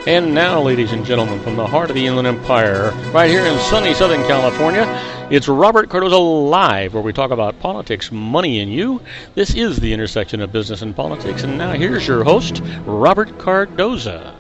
And now, ladies and gentlemen, from the heart of the Inland Empire, right here in sunny Southern California, it's Robert Cardoza Live, where we talk about politics, money, and you. This is the intersection of business and politics. And now here's your host, Robert Cardoza.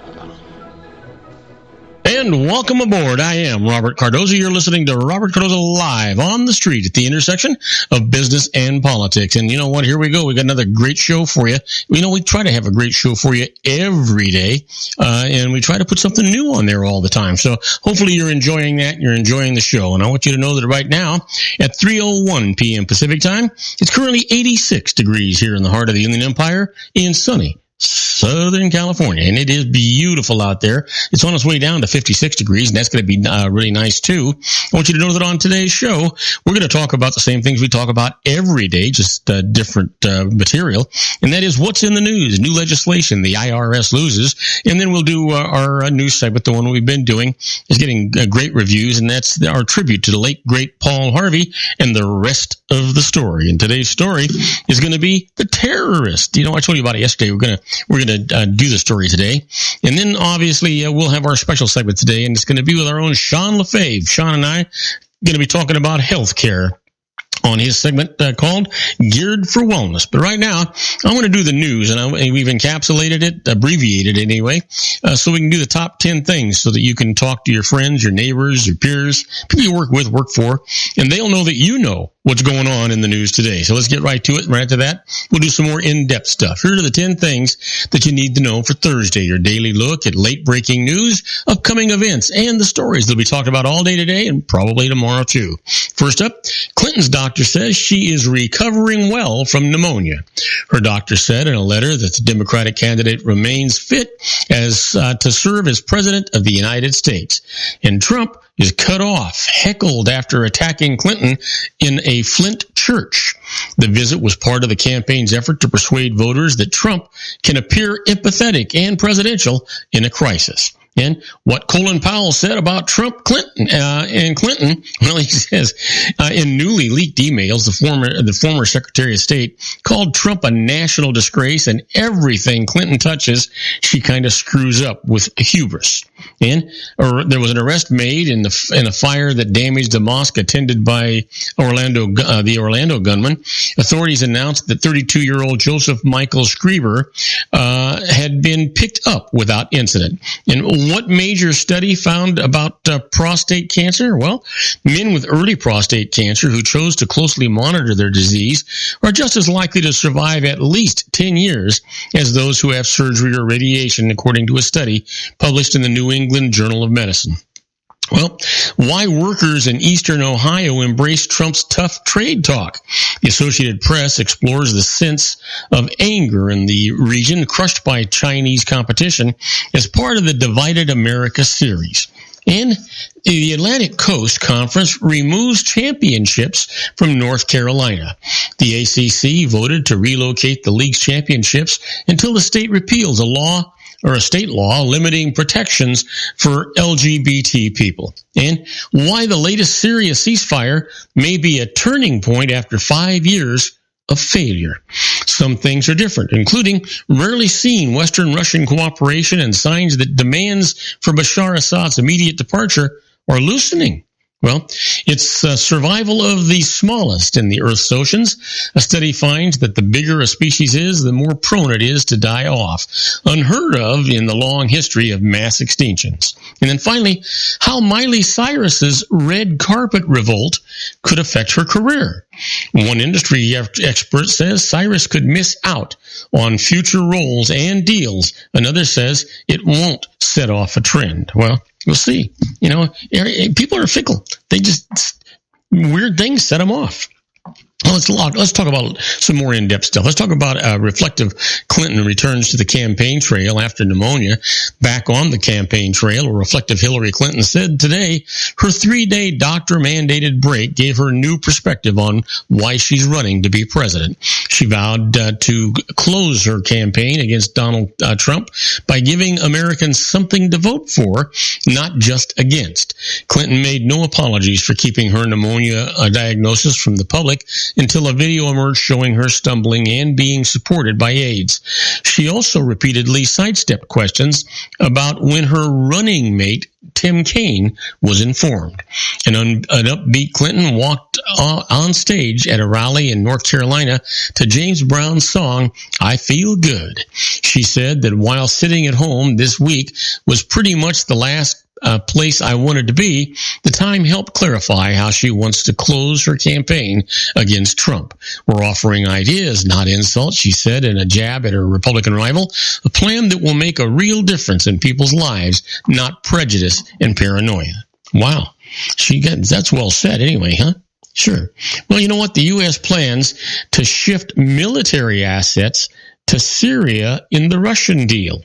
And welcome aboard. I am Robert Cardoza. You're listening to Robert Cardoza Live on the street at the intersection of business and politics. And you know what? Here we go. We got another great show for you. We try to have a great show for you every day, and we try to put something new on there all the time. So hopefully you're enjoying that. You're enjoying the show. And I want you to know that right now at 3:01 p.m. Pacific time, it's currently 86 degrees here in the heart of the Inland Empire in sunny Southern California, and it is beautiful out there. It's on its way down to 56 degrees, and that's going to be really nice too. I want you to know that on today's show, we're going to talk about the same things we talk about every day, just different material, and that is what's in the news, new legislation, the IRS loses, and then we'll do our news segment, the one we've been doing, is getting great reviews, and that's our tribute to the late, great Paul Harvey and the rest of the story. And today's story is going to be the terrorist. I told you about it yesterday. We're going to do the story today. And then, obviously, we'll have our special segment today, and it's going to be with our own Sean LaFave. Sean and I are going to be talking about health care on his segment called Geared for Wellness. But right now, I want to do the news, and we've encapsulated it, abbreviated anyway, so we can do the top 10 things so that you can talk to your friends, your neighbors, your peers, people you work with, work for, and they'll know that you know what's going on in the news today. So let's get right to it. Right after that, we'll do some more in-depth stuff. Here are the 10 things that you need to know for Thursday, your daily look at late-breaking news, upcoming events, and the stories that will be talked about all day today and probably tomorrow too. First up, Clinton's doctor says she is recovering well from pneumonia. Her doctor said in a letter that the Democratic candidate remains fit to serve as president of the United States. And Trump is cut off, heckled after attacking Clinton in a Flint church. The visit was part of the campaign's effort to persuade voters that Trump can appear empathetic and presidential in a crisis. And what Colin Powell said about Trump, Clinton, well, he says in newly leaked emails, the former Secretary of State called Trump a national disgrace, and everything Clinton touches, she kind of screws up with hubris. And there was an arrest made in a fire that damaged a mosque attended by the Orlando gunman. Authorities announced that 32-year-old Joseph Michael Screever had been picked up without incident. And what major study found about prostate cancer? Well, men with early prostate cancer who chose to closely monitor their disease are just as likely to survive at least 10 years as those who have surgery or radiation, according to a study published in the New England Journal of Medicine. Well, why workers in eastern Ohio embrace Trump's tough trade talk. The Associated Press explores the sense of anger in the region crushed by Chinese competition as part of the Divided America series. And the Atlantic Coast Conference removes championships from North Carolina. The ACC voted to relocate the league's championships until the state repeals a state law limiting protections for LGBT people. And why the latest Syria ceasefire may be a turning point after 5 years of failure. Some things are different, including rarely seen Western Russian cooperation and signs that demands for Bashar Assad's immediate departure are loosening. Well, it's survival of the smallest in the Earth's oceans. A study finds that the bigger a species is, the more prone it is to die off. Unheard of in the long history of mass extinctions. And then finally, how Miley Cyrus's red carpet revolt could affect her career. One industry expert says Cyrus could miss out on future roles and deals. Another says it won't set off a trend. Well, we'll see. People are fickle. They just, weird things set them off. Let's talk about some more in-depth stuff. Let's talk about reflective Clinton returns to the campaign trail after pneumonia. Back on the campaign trail, a reflective Hillary Clinton said today her 3-day doctor-mandated break gave her new perspective on why she's running to be president. She vowed to close her campaign against Donald Trump by giving Americans something to vote for, not just against. Clinton made no apologies for keeping her pneumonia diagnosis from the public until a video emerged showing her stumbling and being supported by aides. She also repeatedly sidestepped questions about when her running mate, Tim Kaine, was informed. An upbeat Clinton walked on stage at a rally in North Carolina to James Brown's song, I Feel Good. She said that while sitting at home this week was pretty much the last place I wanted to be, the time helped clarify how she wants to close her campaign against Trump. We're offering ideas, not insults, she said in a jab at her Republican rival, a plan that will make a real difference in people's lives, not prejudice and paranoia. Wow. That's well said anyway, huh? Sure. Well, you know what? The U.S. plans to shift military assets to Syria in the Russian deal.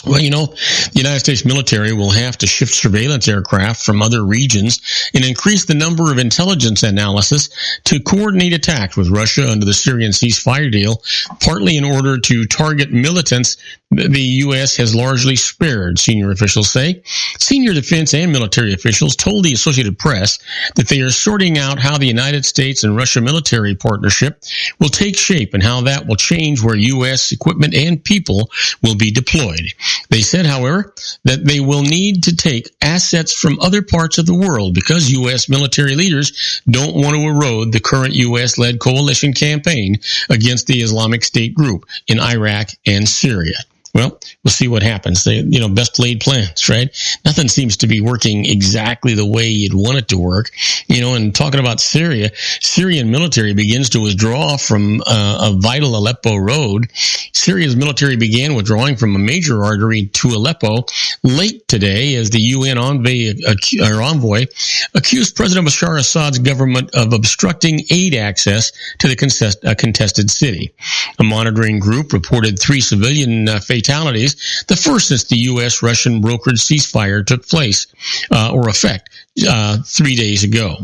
Well, you know, the United States military will have to shift surveillance aircraft from other regions and increase the number of intelligence analysis to coordinate attacks with Russia under the Syrian ceasefire deal, partly in order to target militants the U.S. has largely spared, senior officials say. Senior defense and military officials told the Associated Press that they are sorting out how the United States and Russia military partnership will take shape and how that will change where U.S. equipment and people will be deployed. They said, however, that they will need to take assets from other parts of the world because U.S. military leaders don't want to erode the current U.S.-led coalition campaign against the Islamic State group in Iraq and Syria. Well, we'll see what happens. Best laid plans, right? Nothing seems to be working exactly the way you'd want it to work. And talking about Syria, Syrian military begins to withdraw from a vital Aleppo road. Syria's military began withdrawing from a major artery to Aleppo late today as the UN envoy accused President Bashar Assad's government of obstructing aid access to the contested city. A monitoring group reported 3 civilian fatalities, the first since the U.S.-Russian brokered ceasefire took place, or effect, 3 days ago.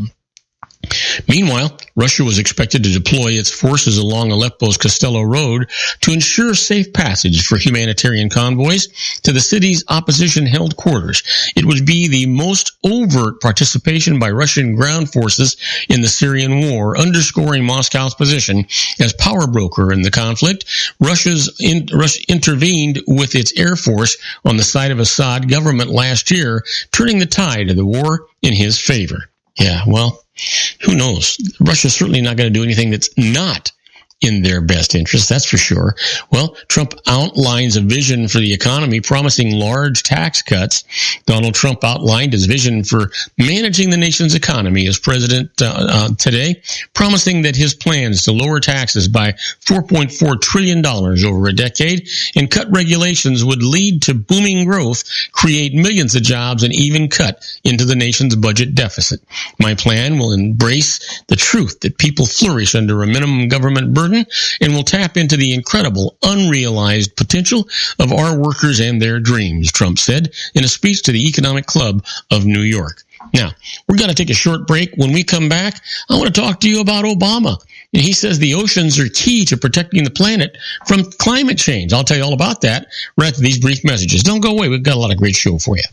Meanwhile, Russia was expected to deploy its forces along Aleppo's Castello Road to ensure safe passage for humanitarian convoys to the city's opposition-held quarters. It would be the most overt participation by Russian ground forces in the Syrian war, underscoring Moscow's position as power broker in the conflict. Russia intervened with its air force on the side of Assad government last year, turning the tide of the war in his favor. Yeah, well, who knows? Russia's certainly not going to do anything that's not in their best interest, that's for sure. Well, Trump outlines a vision for the economy, promising large tax cuts. Donald Trump outlined his vision for managing the nation's economy as president today, promising that his plans to lower taxes by $4.4 trillion over a decade and cut regulations would lead to booming growth, create millions of jobs, and even cut into the nation's budget deficit. My plan will embrace the truth that people flourish under a minimum government burden and will tap into the incredible, unrealized potential of our workers and their dreams, Trump said in a speech to the Economic Club of New York. Now, we're going to take a short break. When we come back, I want to talk to you about Obama. And he says the oceans are key to protecting the planet from climate change. I'll tell you all about that right after these brief messages. Don't go away. We've got a lot of great show for you.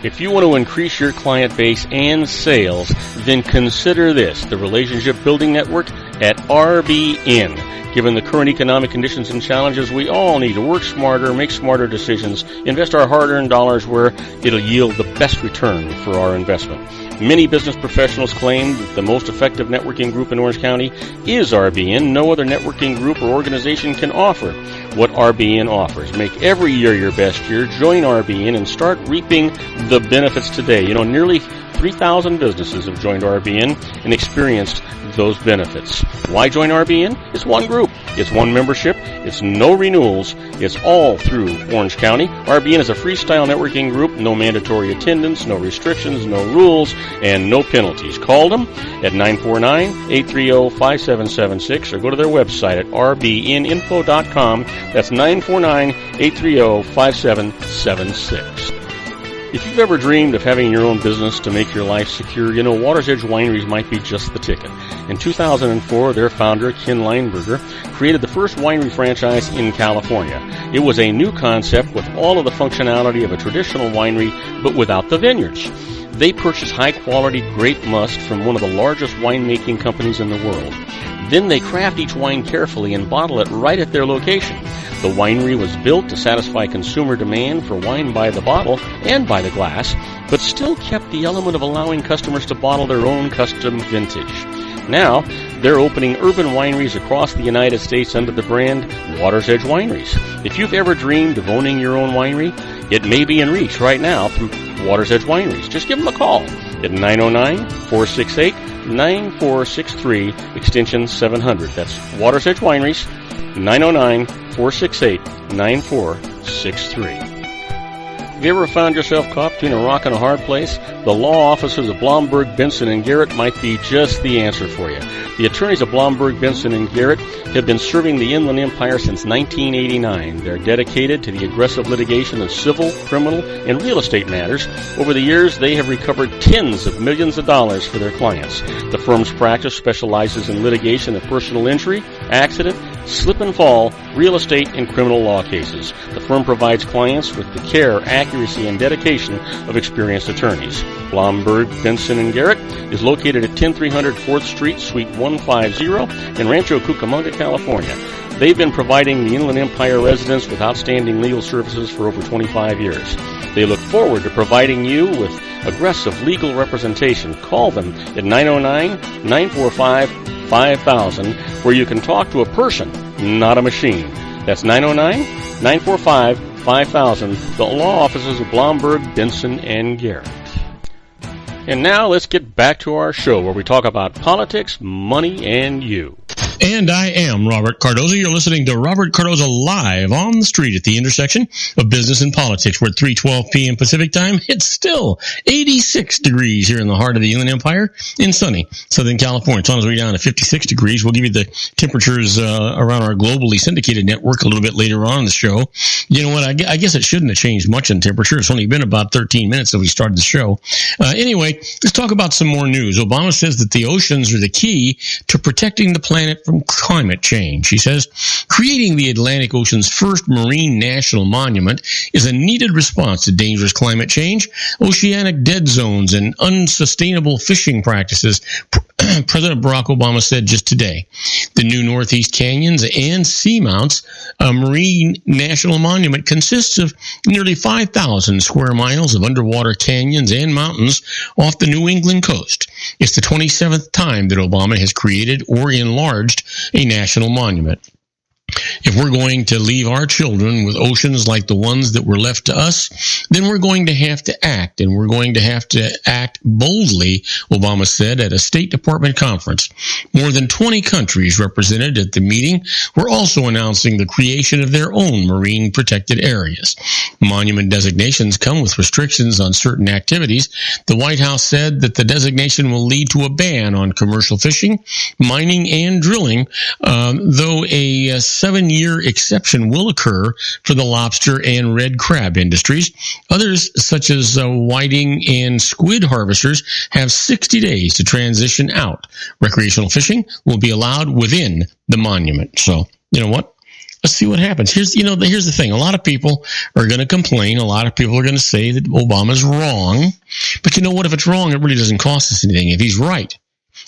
If you want to increase your client base and sales, then consider this, the Relationship Building Network at RBN. Given the current economic conditions and challenges, we all need to work smarter, make smarter decisions, invest our hard-earned dollars where it'll yield the best return for our investment. Many business professionals claim that the most effective networking group in Orange County is RBN. No other networking group or organization can offer what RBN offers. Make every year your best year. Join RBN and start reaping the benefits today. Nearly 3,000 businesses have joined RBN and experienced those benefits. Why join RBN? It's one group. It's one membership. It's no renewals. It's all through Orange County. RBN is a freestyle networking group. No mandatory attendance, no restrictions, no rules, and no penalties. Call them at 949-830-5776 or go to their website at rbninfo.com. That's 949-830-5776. If you've ever dreamed of having your own business to make your life secure, Water's Edge Wineries might be just the ticket. In 2004, their founder, Ken Lineberger, created the first winery franchise in California. It was a new concept with all of the functionality of a traditional winery, but without the vineyards. They purchase high-quality grape must from one of the largest winemaking companies in the world. Then they craft each wine carefully and bottle it right at their location. The winery was built to satisfy consumer demand for wine by the bottle and by the glass, but still kept the element of allowing customers to bottle their own custom vintage. Now, they're opening urban wineries across the United States under the brand Water's Edge Wineries. If you've ever dreamed of owning your own winery, it may be in reach right now through Water's Edge Wineries. Just give them a call at 909-468-9463, extension 700. That's Water's Edge Wineries, 909-468-9463. Have you ever found yourself caught between a rock and a hard place? The law offices of Blomberg, Benson, and Garrett might be just the answer for you. The attorneys of Blomberg, Benson, and Garrett have been serving the Inland Empire since 1989. They're dedicated to the aggressive litigation of civil, criminal, and real estate matters. Over the years, they have recovered tens of millions of dollars for their clients. The firm's practice specializes in litigation of personal injury, accident, slip and fall, real estate, and criminal law cases. The firm provides clients with the care, accuracy, and dedication of experienced attorneys. Blomberg, Benson, and Garrett is located at 10300 4th Street, Suite 150 in Rancho Cucamonga, California. They've been providing the Inland Empire residents with outstanding legal services for over 25 years. They look forward to providing you with aggressive legal representation. Call them at 909-945-5000, where you can talk to a person, not a machine. That's 909-945-5000, the law offices of Blomberg, Benson, and Garrett. And now let's get back to our show where we talk about politics, money, and you. And I am Robert Cardoza. You're listening to Robert Cardoza live on the street at the intersection of business and politics. We're at 3:12 p.m. Pacific time. It's still 86 degrees here in the heart of the Inland Empire in sunny Southern California. It's on its way down to 56 degrees. We'll give you the temperatures around our globally syndicated network a little bit later on in the show. You know what? I guess it shouldn't have changed much in temperature. It's only been about 13 minutes since we started the show. Anyway, let's talk about some more news. Obama says that the oceans are the key to protecting the planet from climate change. He says, creating the Atlantic Ocean's first marine national monument is a needed response to dangerous climate change, oceanic dead zones, and unsustainable fishing practices, President Barack Obama said just today. The new Northeast Canyons and Seamounts, a marine national monument, consists of nearly 5,000 square miles of underwater canyons and mountains off the New England coast. It's the 27th time that Obama has created or enlarged a national monument. If we're going to leave our children with oceans like the ones that were left to us, then we're going to have to act, and we're going to have to act boldly, Obama said at a State Department conference. More than 20 countries represented at the meeting were also announcing the creation of their own marine protected areas. Monument designations come with restrictions on certain activities. The White House said that the designation will lead to a ban on commercial fishing, mining, and drilling, though a 7-year exception will occur for the lobster and red crab industries. Others, such as whiting and squid harvesters, have 60 days to transition out. Recreational fishing will be allowed within the monument. So, you know what? Let's see what happens. Here's the thing. A lot of people are going to complain. A lot of people are going to say that Obama's wrong. But you know what? If it's wrong, it really doesn't cost us anything. If he's right,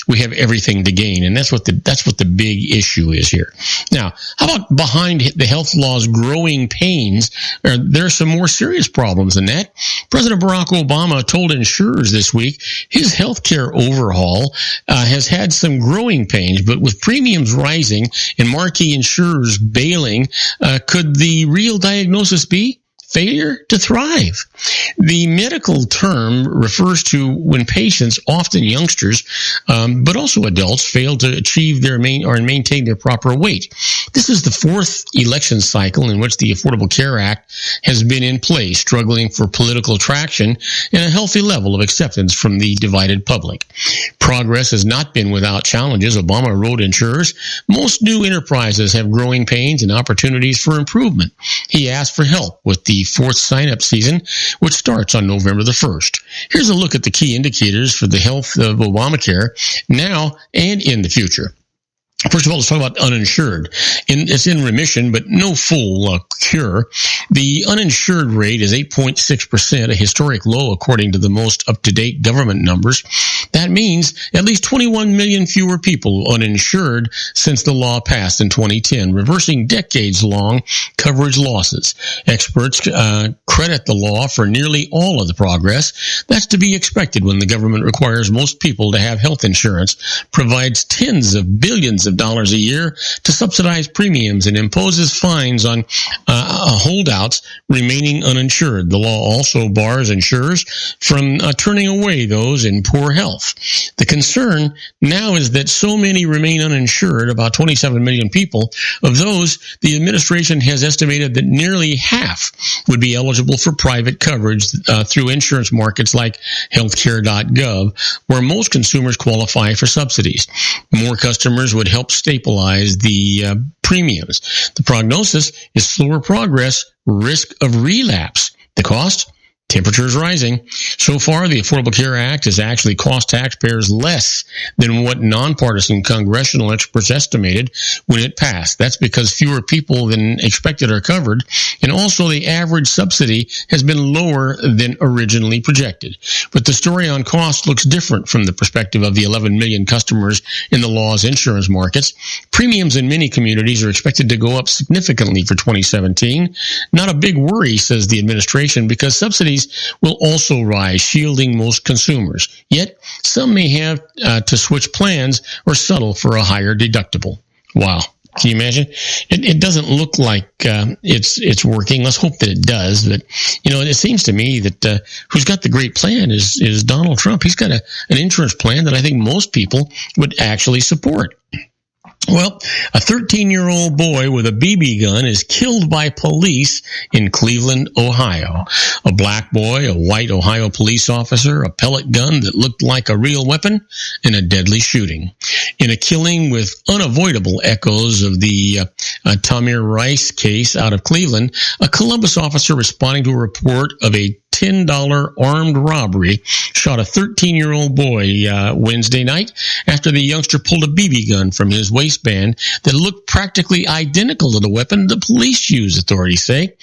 we have everything to gain, and that's what the big issue is here. Now, how about behind the health law's growing pains? There are some more serious problems than that. President Barack Obama told insurers this week his health care overhaul has had some growing pains, but with premiums rising and marquee insurers bailing, could the real diagnosis be failure to thrive? The medical term refers to when patients, often youngsters, but also adults, fail to achieve their maintain their proper weight. This is the fourth election cycle in which the Affordable Care Act has been in place, struggling for political traction and a healthy level of acceptance from the divided public. Progress has not been without challenges. Obama wrote insurers, most new enterprises have growing pains and opportunities for improvement. He asked for help with the fourth sign-up season, which starts on November the 1st. Here's a look at the key indicators for the health of Obamacare now and in the future. First of all, let's talk about uninsured. It's in remission, but no full cure. The uninsured rate is 8.6%, a historic low according to the most up-to-date government numbers. That means at least 21 million fewer people uninsured since the law passed in 2010, reversing decades-long coverage losses. Experts credit the law for nearly all of the progress. That's to be expected when the government requires most people to have health insurance, provides tens of billions of dollars a year to subsidize premiums, and imposes fines on holdouts remaining uninsured. The law also bars insurers from turning away those in poor health. The concern now is that so many remain uninsured, about 27 million people. Of those, the administration has estimated that nearly half would be eligible for private coverage through insurance markets like healthcare.gov, where most consumers qualify for subsidies. More customers would help stabilize the premiums. The prognosis is slower progress, risk of relapse. The cost? Temperatures rising. So far, the Affordable Care Act has actually cost taxpayers less than what nonpartisan congressional experts estimated when it passed. That's because fewer people than expected are covered, and also the average subsidy has been lower than originally projected. But the story on cost looks different from the perspective of the 11 million customers in the law's insurance markets. Premiums in many communities are expected to go up significantly for 2017. Not a big worry, says the administration, because subsidies will also rise, shielding most consumers. Yet, some may have to switch plans or settle for a higher deductible. Wow. Can you imagine? It doesn't look like it's working. Let's hope that it does. But, it seems to me that who's got the great plan is Donald Trump. He's got an insurance plan that I think most people would actually support. Well, a 13-year-old boy with a BB gun is killed by police in Cleveland, Ohio. A black boy, a white Ohio police officer, a pellet gun that looked like a real weapon, and a deadly shooting. In a killing with unavoidable echoes of the Tamir Rice case out of Cleveland, a Columbus officer responding to a report of a $10 armed robbery shot a 13-year-old boy Wednesday night after the youngster pulled a BB gun from his waistband that looked practically identical to the weapon the police used, authorities say.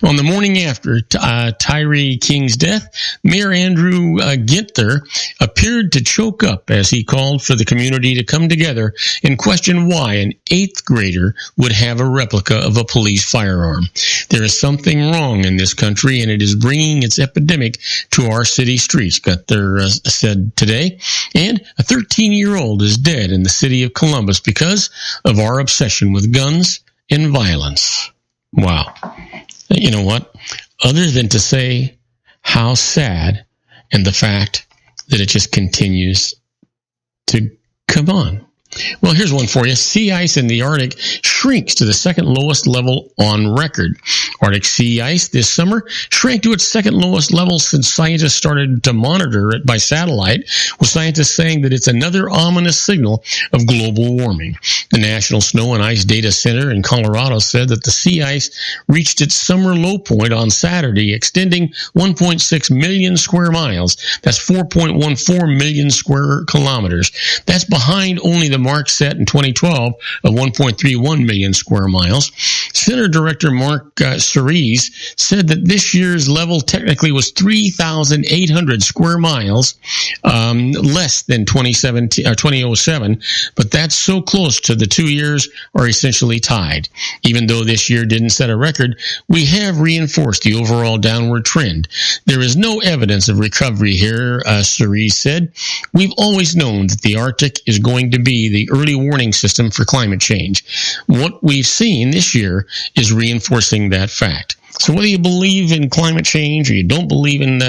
On the morning after Tyree King's death, Mayor Andrew Ginther appeared to choke up as he called for the community to come together and question why an 8th grader would have a replica of a police firearm. There is something wrong in this country, and it is bringing its epidemic to our city streets, Ginther said today. And a 13-year-old is dead in the city of Columbus because of our obsession with guns and violence. Wow. You know what? Other than to say how sad, and the fact that it just continues to come on. Well, here's one for you. Sea ice in the Arctic shrinks to the second lowest level on record. Arctic sea ice this summer shrank to its second lowest level since scientists started to monitor it by satellite, with scientists saying that it's another ominous signal of global warming. The National Snow and Ice Data Center in Colorado said that the sea ice reached its summer low point on Saturday, extending 1.6 million square miles. That's 4.14 million square kilometers. That's behind only the mark set in 2012 of 1.31 million square miles. Center Director Mark Cerise said that this year's level technically was 3,800 square miles less than 2007, but that's so close to the 2 years are essentially tied. Even though this year didn't set a record, we have reinforced the overall downward trend. There is no evidence of recovery here, Cerise said. We've always known that the Arctic is going to be the early warning system for climate change. What we've seen this year is reinforcing that fact. So whether you believe in climate change or you don't believe in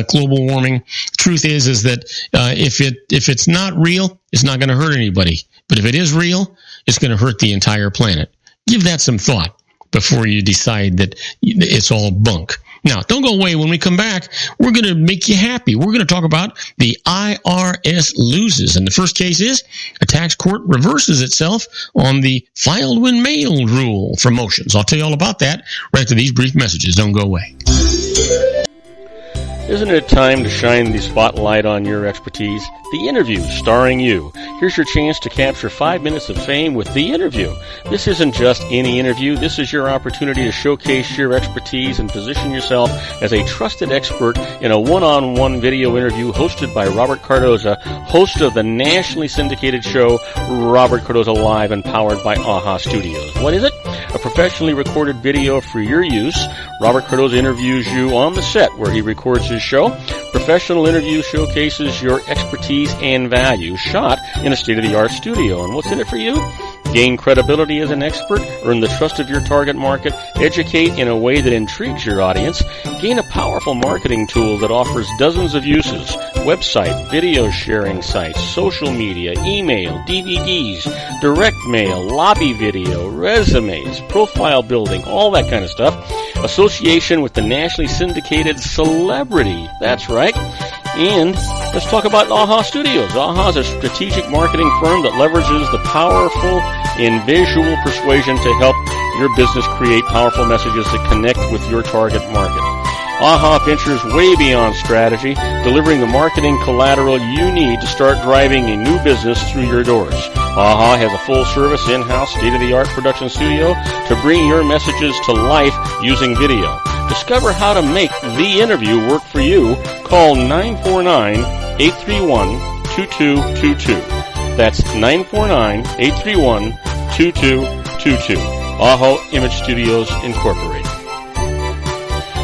global warming, the truth is that if it's not real, it's not going to hurt anybody. But if it is real, it's going to hurt the entire planet. Give that some thought before you decide that it's all bunk. Now, don't go away. When we come back, we're going to make you happy. We're going to talk about the IRS loses. And the first case is a tax court reverses itself on the filed when mailed rule for motions. I'll tell you all about that right after these brief messages. Don't go away. Isn't it time to shine the spotlight on your expertise? The Interview, starring you. Here's your chance to capture 5 minutes of fame with The Interview. This isn't just any interview. This is your opportunity to showcase your expertise and position yourself as a trusted expert in a one-on-one video interview hosted by Robert Cardoza, host of the nationally syndicated show Robert Cardoza Live and powered by AHA Studios. What is it? A professionally recorded video for your use. Robert Cardoza interviews you on the set where he records his show. Professional interview showcases your expertise and value, shot in a state-of-the-art studio. And what's in it for you? Gain credibility as an expert, earn the trust of your target market, educate in a way that intrigues your audience, gain a powerful marketing tool that offers dozens of uses, website, video sharing sites, social media, email, DVDs, direct mail, lobby video, resumes, profile building, all that kind of stuff. Association with the nationally syndicated celebrity. That's right. And let's talk about AHA Studios. AHA is a strategic marketing firm that leverages the powerful and visual persuasion to help your business create powerful messages that connect with your target market. AHA ventures way beyond strategy, delivering the marketing collateral you need to start driving a new business through your doors. AHA has a full-service, in-house, state-of-the-art production studio to bring your messages to life using video. Discover how to make The Interview work for you. Call 949-831-2222. That's 949-831-2222. AHA Image Studios Incorporated.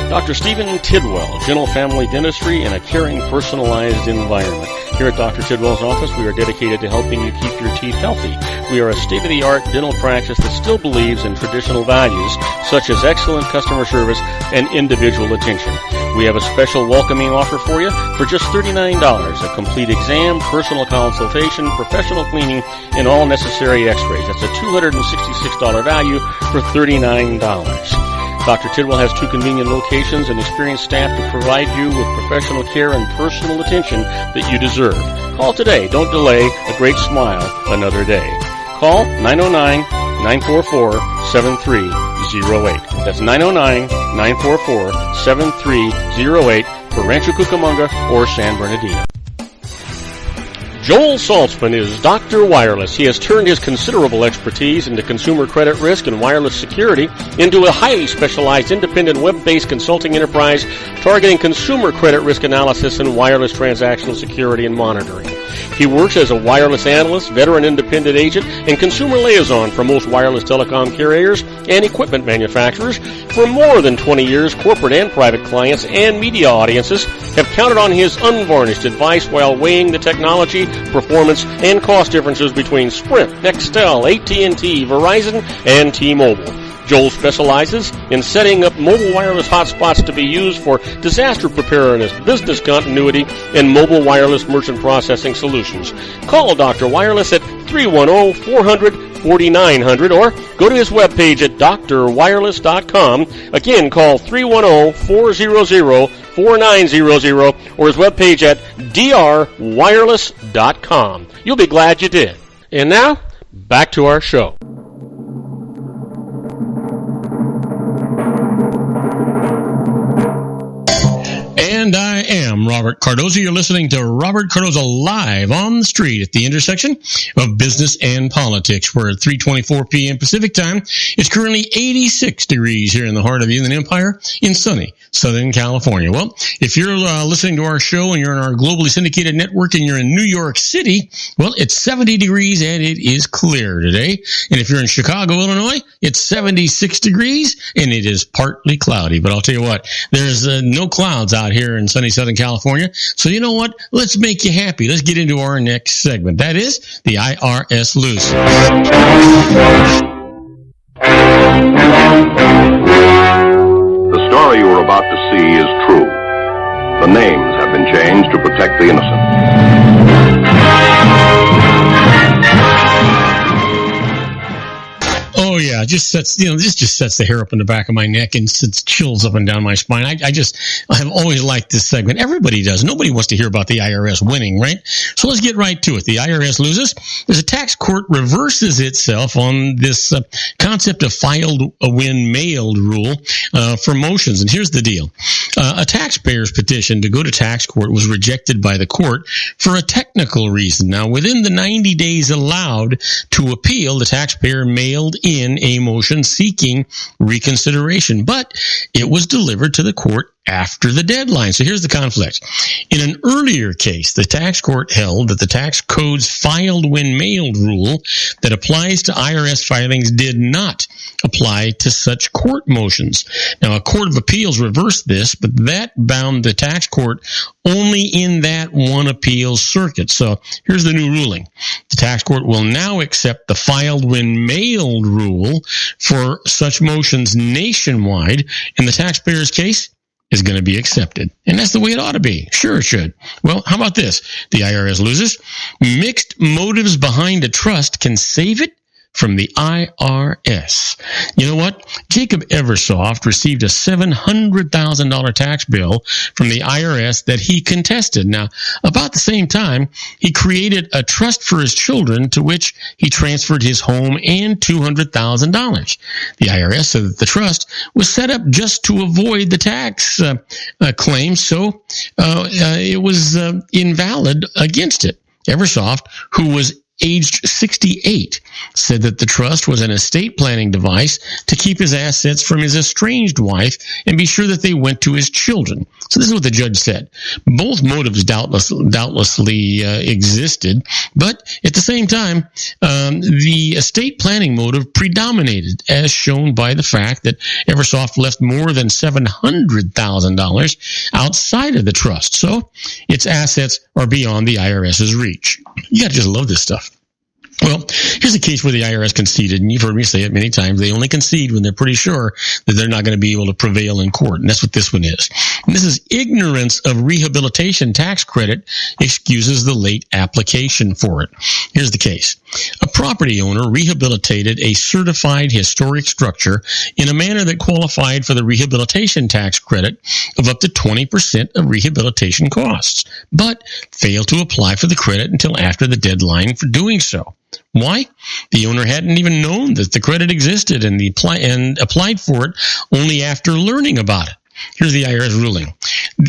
Dr. Stephen Tidwell, General Family Dentistry in a caring, personalized environment. Here at Dr. Tidwell's office, we are dedicated to helping you keep your teeth healthy. We are a state-of-the-art dental practice that still believes in traditional values, such as excellent customer service and individual attention. We have a special welcoming offer for you for just $39, a complete exam, personal consultation, professional cleaning, and all necessary x-rays. That's a $266 value for $39. Dr. Tidwell has 2 convenient locations and experienced staff to provide you with professional care and personal attention that you deserve. Call today. Don't delay. A great smile another day. Call 909-944-7308. That's 909-944-7308 for Rancho Cucamonga or San Bernardino. Joel Saltzman is Dr. Wireless. He has turned his considerable expertise into consumer credit risk and wireless security into a highly specialized independent web-based consulting enterprise targeting consumer credit risk analysis and wireless transactional security and monitoring. He works as a wireless analyst, veteran independent agent, and consumer liaison for most wireless telecom carriers and equipment manufacturers. For more than 20 years, corporate and private clients and media audiences have counted on his unvarnished advice while weighing the technology, performance, and cost differences between Sprint, Nextel, AT&T, Verizon, and T-Mobile. Joel specializes in setting up mobile wireless hotspots to be used for disaster preparedness, business continuity, and mobile wireless merchant processing solutions. Call Dr. Wireless at 310-400-4900 or go to his webpage at drwireless.com. Again, call 310-400-4900 or his webpage at drwireless.com. You'll be glad you did. And now, back to our show. And I am Robert Cardoza. You're listening to Robert Cardoza Live on the street at the intersection of business and politics, where at 3:24 p.m. Pacific time, it's currently 86 degrees here in the heart of the Inland Empire in sunny Southern California. Well, if you're listening to our show and you're in our globally syndicated network and you're in New York City, well, it's 70 degrees and it is clear today. And if you're in Chicago, Illinois, it's 76 degrees and it is partly cloudy. But I'll tell you what, there's no clouds out here in sunny Southern California. So you know what? Let's make you happy. Let's get into our next segment. That is the IRS Loose. The story you are about to see is true. The names have been changed to protect the innocent. Oh yeah, this just sets the hair up in the back of my neck and sends chills up and down my spine. I have always liked this segment. Everybody does. Nobody wants to hear about the IRS winning, right? So let's get right to it. The IRS loses. As a tax court reverses itself on this concept of filed a win mailed rule for motions. And here's the deal. A taxpayer's petition to go to tax court was rejected by the court for a technical reason. Now, within the 90 days allowed to appeal, the taxpayer mailed in a motion seeking reconsideration, but it was delivered to the court after the deadline. So here's the conflict. In an earlier case, the tax court held that the tax code's filed when mailed rule that applies to IRS filings did not apply to such court motions. Now, a court of appeals reversed this, but that bound the tax court only in that one appeal circuit. So here's the new ruling. The tax court will now accept the filed when mailed rule for such motions nationwide, in the taxpayer's case is going to be accepted. And that's the way it ought to be. Sure it should. Well, how about this? The IRS loses. Mixed motives behind a trust can save it from the IRS. You know what? Jacob Eversoft received a $700,000 tax bill from the IRS that he contested. Now, about the same time, he created a trust for his children to which he transferred his home and $200,000. The IRS said that the trust was set up just to avoid the tax claim, so it was invalid against it. Eversoft, who was aged 68, said that the trust was an estate planning device to keep his assets from his estranged wife and be sure that they went to his children. So this is what the judge said. Both motives doubtlessly existed, but at the same time, the estate planning motive predominated, as shown by the fact that Eversoft left more than $700,000 outside of the trust. So its assets are beyond the IRS's reach. You gotta just love this stuff. Well, here's a case where the IRS conceded, and you've heard me say it many times. They only concede when they're pretty sure that they're not going to be able to prevail in court, and that's what this one is. And this is ignorance of rehabilitation tax credit excuses the late application for it. Here's the case. A property owner rehabilitated a certified historic structure in a manner that qualified for the rehabilitation tax credit of up to 20% of rehabilitation costs, but failed to apply for the credit until after the deadline for doing so. Why? The owner hadn't even known that the credit existed and applied for it only after learning about it. Here's the IRS ruling.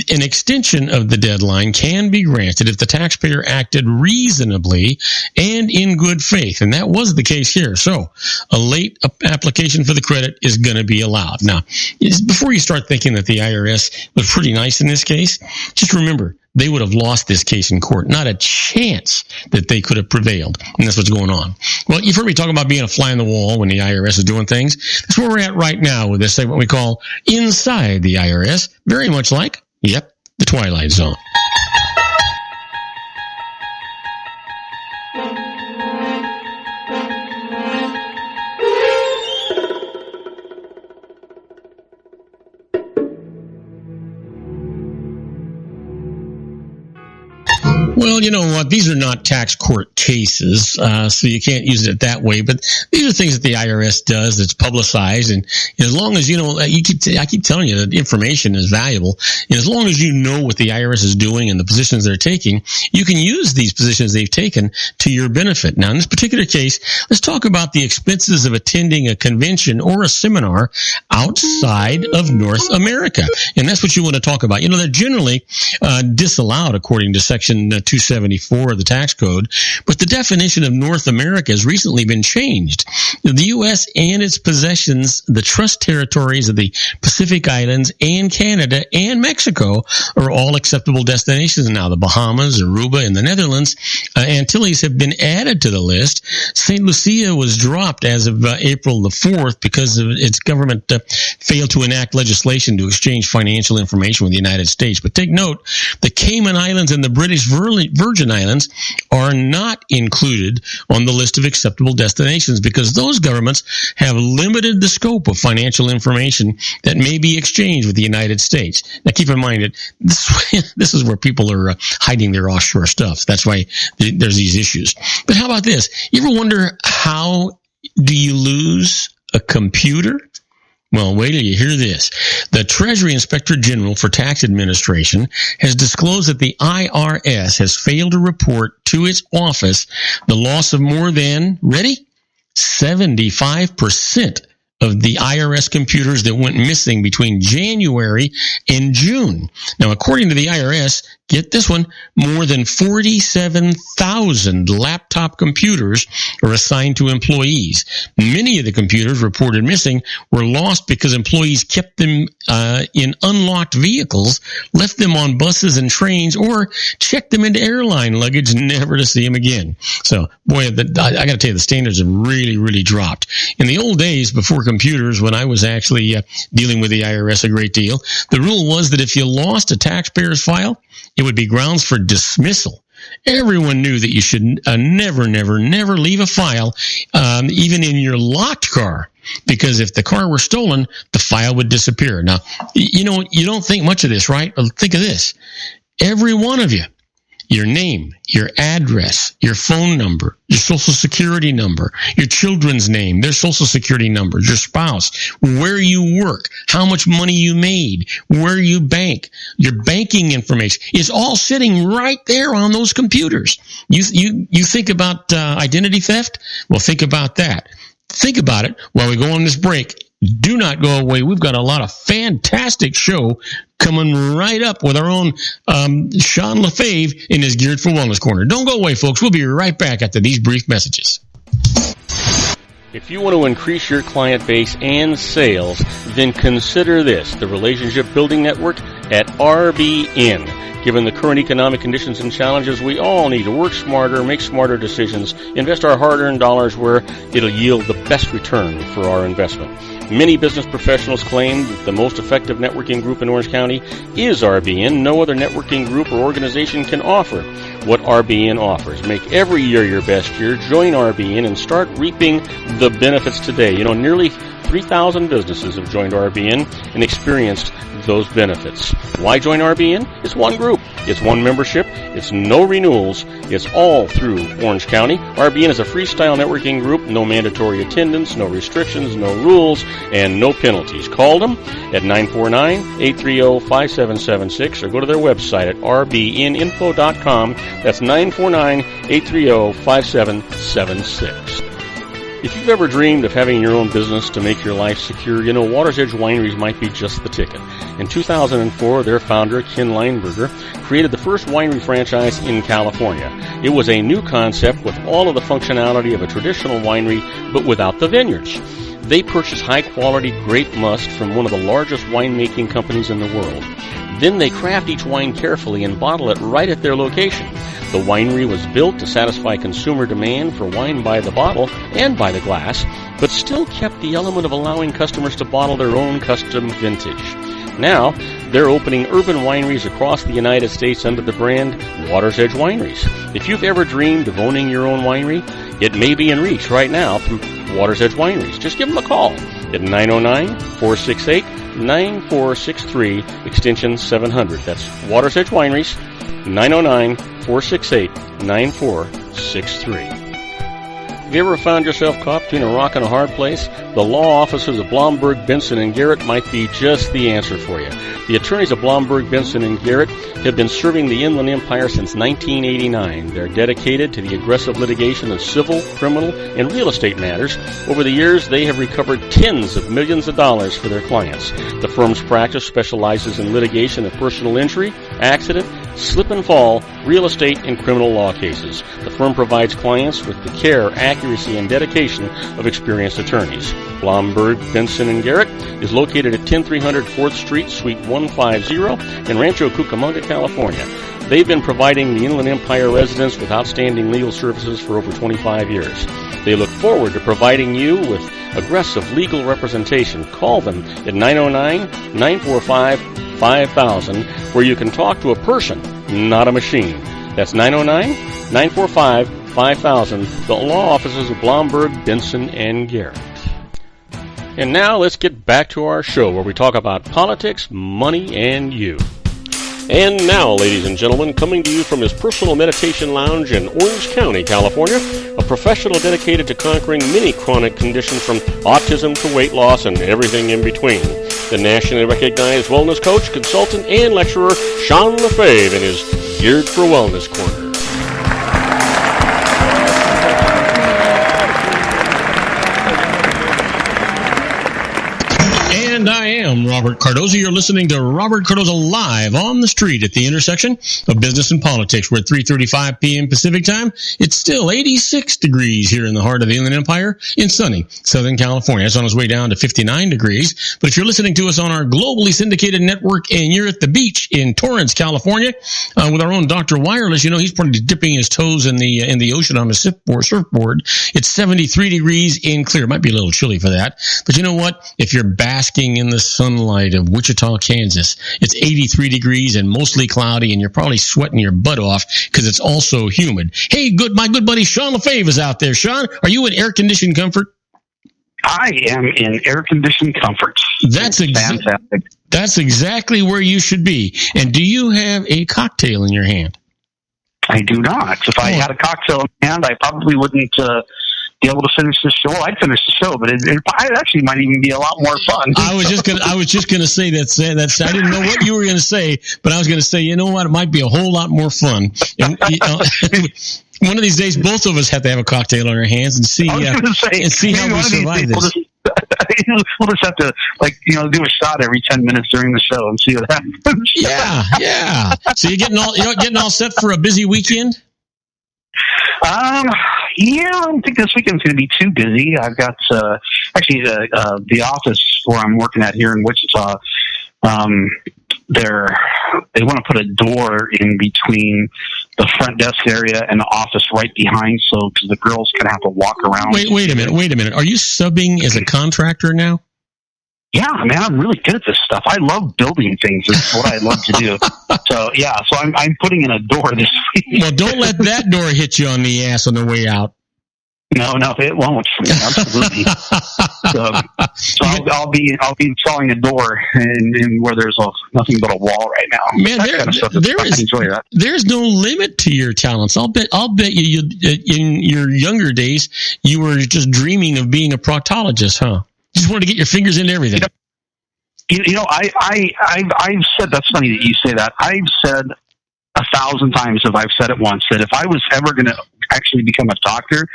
An extension of the deadline can be granted if the taxpayer acted reasonably and in good faith, and that was the case here. So a late application for the credit is going to be allowed. Now, before you start thinking that the IRS was pretty nice in this case, just remember, they would have lost this case in court. Not a chance that they could have prevailed. And that's what's going on. Well, you've heard me talk about being a fly on the wall when the IRS is doing things. That's where we're at right now with this segment we call Inside the IRS. Very much like, the Twilight Zone. Well, you know what? These are not tax court cases, so you can't use it that way. But these are things that the IRS does that's publicized. And as long as, I keep telling you that information is valuable. And as long as you know what the IRS is doing and the positions they're taking, you can use these positions they've taken to your benefit. Now, in this particular case, let's talk about the expenses of attending a convention or a seminar outside of North America. And that's what you want to talk about. They're generally disallowed according to Section 274 of the tax code, but the definition of North America has recently been changed. The U.S. and its possessions, the trust territories of the Pacific Islands and Canada and Mexico are all acceptable destinations now. The Bahamas, Aruba, and the Netherlands, Antilles have been added to the list. St. Lucia was dropped as of April the 4th because of its government failed to enact legislation to exchange financial information with the United States. But take note, the Cayman Islands and the British Virgin Islands are not included on the list of acceptable destinations because those governments have limited the scope of financial information that may be exchanged with the United States. Now, keep in mind that this is where people are hiding their offshore stuff. That's why there's these issues. But how about this? You ever wonder how do you lose a computer? Well, wait till you hear this. The Treasury Inspector General for Tax Administration has disclosed that the IRS has failed to report to its office the loss of more than, ready, 75% of the IRS computers that went missing between January and June. Now, according to the IRS, get this one, more than 47,000 laptop computers are assigned to employees. Many of the computers reported missing were lost because employees kept them in unlocked vehicles, left them on buses and trains, or checked them into airline luggage never to see them again. So, boy, I got to tell you, the standards have really, really dropped. In the old days, before computers, when I was actually dealing with the IRS a great deal, the rule was that if you lost a taxpayer's file, it would be grounds for dismissal. Everyone knew that you should never leave a file, even in your locked car, because if the car were stolen, the file would disappear. Now, you don't think much of this, right? Well, think of this. Every one of you, your name, your address, your phone number, your social security number, your children's name, their social security numbers, your spouse, where you work, how much money you made, where you bank, your banking information is all sitting right there on those computers. You think about identity theft? Well, think about that. Think about it while we go on this break. Do not go away. We've got a lot of fantastic show coming right up with our own Sean LaFave in his Geared for Wellness Corner. Don't go away, folks. We'll be right back after these brief messages. If you want to increase your client base and sales, then consider this, the Relationship Building Network at RBN. Given the current economic conditions and challenges, we all need to work smarter, make smarter decisions, invest our hard-earned dollars where it'll yield the best return for our investment. Many business professionals claim that the most effective networking group in Orange County is RBN. No other networking group or organization can offer what RBN offers. Make every year your best year. Join RBN and start reaping the benefits today. Nearly 3,000 businesses have joined RBN and experienced those benefits. Why join RBN? It's one group. It's one membership. It's no renewals. It's all through Orange County. RBN is a freestyle networking group. No mandatory attendance, no restrictions, no rules, and no penalties. Call them at 949-830-5776 or go to their website at rbninfo.com. That's 949-830-5776. If you've ever dreamed of having your own business to make your life secure, Water's Edge Wineries might be just the ticket. In 2004, their founder, Ken Lineberger, created the first winery franchise in California. It was a new concept with all of the functionality of a traditional winery, but without the vineyards. They purchase high-quality grape must from one of the largest winemaking companies in the world. Then they craft each wine carefully and bottle it right at their location. The winery was built to satisfy consumer demand for wine by the bottle and by the glass, but still kept the element of allowing customers to bottle their own custom vintage. Now, they're opening urban wineries across the United States under the brand Water's Edge Wineries. If you've ever dreamed of owning your own winery, it may be in reach right now through Water's Edge Wineries. Just give them a call at 909-468-9463, extension 700. That's Water's Edge Wineries, 909-468-9463. Have you ever found yourself caught between a rock and a hard place? The law offices of Blomberg, Benson, and Garrett might be just the answer for you. The attorneys of Blomberg, Benson, and Garrett have been serving the Inland Empire since 1989. They're dedicated to the aggressive litigation of civil, criminal, and real estate matters. Over the years, they have recovered tens of millions of dollars for their clients. The firm's practice specializes in litigation of personal injury, accident, slip and fall, real estate, and criminal law cases. The firm provides clients with the care, accuracy, and dedication of experienced attorneys. Blomberg, Benson, and Garrett is located at 10300 4th Street, Suite 150 in Rancho Cucamonga, California. They've been providing the Inland Empire residents with outstanding legal services for over 25 years. They look forward to providing you with aggressive legal representation. Call them at 909-945-5000, where you can talk to a person, not a machine. That's 909-945-5000, the law offices of Blomberg, Benson, and Garrett. And now let's get back to our show where we talk about politics, money, and you. And now, ladies and gentlemen, coming to you from his personal meditation lounge in Orange County, California, a professional dedicated to conquering many chronic conditions from autism to weight loss and everything in between. The nationally recognized wellness coach, consultant, and lecturer, Sean LaFave, in his Geared for Wellness Corner. And I am Robert Cardoza. You're listening to Robert Cardoza Live on the street at the intersection of business and politics. We're at 3:35 p.m. Pacific time. It's still 86 degrees here in the heart of the Inland Empire in sunny Southern California. It's on its way down to 59 degrees. But if you're listening to us on our globally syndicated network and you're at the beach in Torrance, California, with our own Dr. Wireless, you know, he's probably dipping his toes in the ocean on a surfboard. It's 73 degrees in clear. It might be a little chilly for that. But you know what? If you're basking in the sunlight of Wichita, Kansas, it's 83 degrees and mostly cloudy, and you're probably sweating your butt off because it's also humid. Hey, my good buddy Sean LaFave is out there. Sean, are you in air-conditioned comfort? I am in air-conditioned comfort. That's fantastic. That's exactly where you should be. And do you have a cocktail in your hand? I do not. If I had a cocktail in hand, I probably wouldn't be able to finish the show. I'd finish the show, but it actually might even be a lot more fun. I was just gonna say that's I didn't know what you were gonna say, but I was gonna say, you know what, it might be a whole lot more fun. And, one of these days, both of us have to have a cocktail on our hands and see how we survive this. We'll just have to, do a shot every 10 minutes during the show and see what happens. Yeah. So you're getting all set for a busy weekend? I don't think this weekend's going to be too busy. I've got the office where I'm working at here in Wichita. They want to put a door in between the front desk area and the office right behind, so because the girls can have to walk around. Wait a minute. Are you subbing as a contractor now? Yeah, man, I'm really good at this stuff. I love building things. It's what I love to do. So I'm putting in a door this week. Well, don't let that door hit you on the ass on the way out. No, it won't. Absolutely. So I'll be installing a door in where there's nothing but a wall right now. Man, there's no limit to your talents. I'll bet you in your younger days you were just dreaming of being a proctologist, huh? You just wanted to get your fingers into everything. I've said, that's funny that you say that. I've said 1,000 times, if I've said it once, that if I was ever going to actually become a doctor,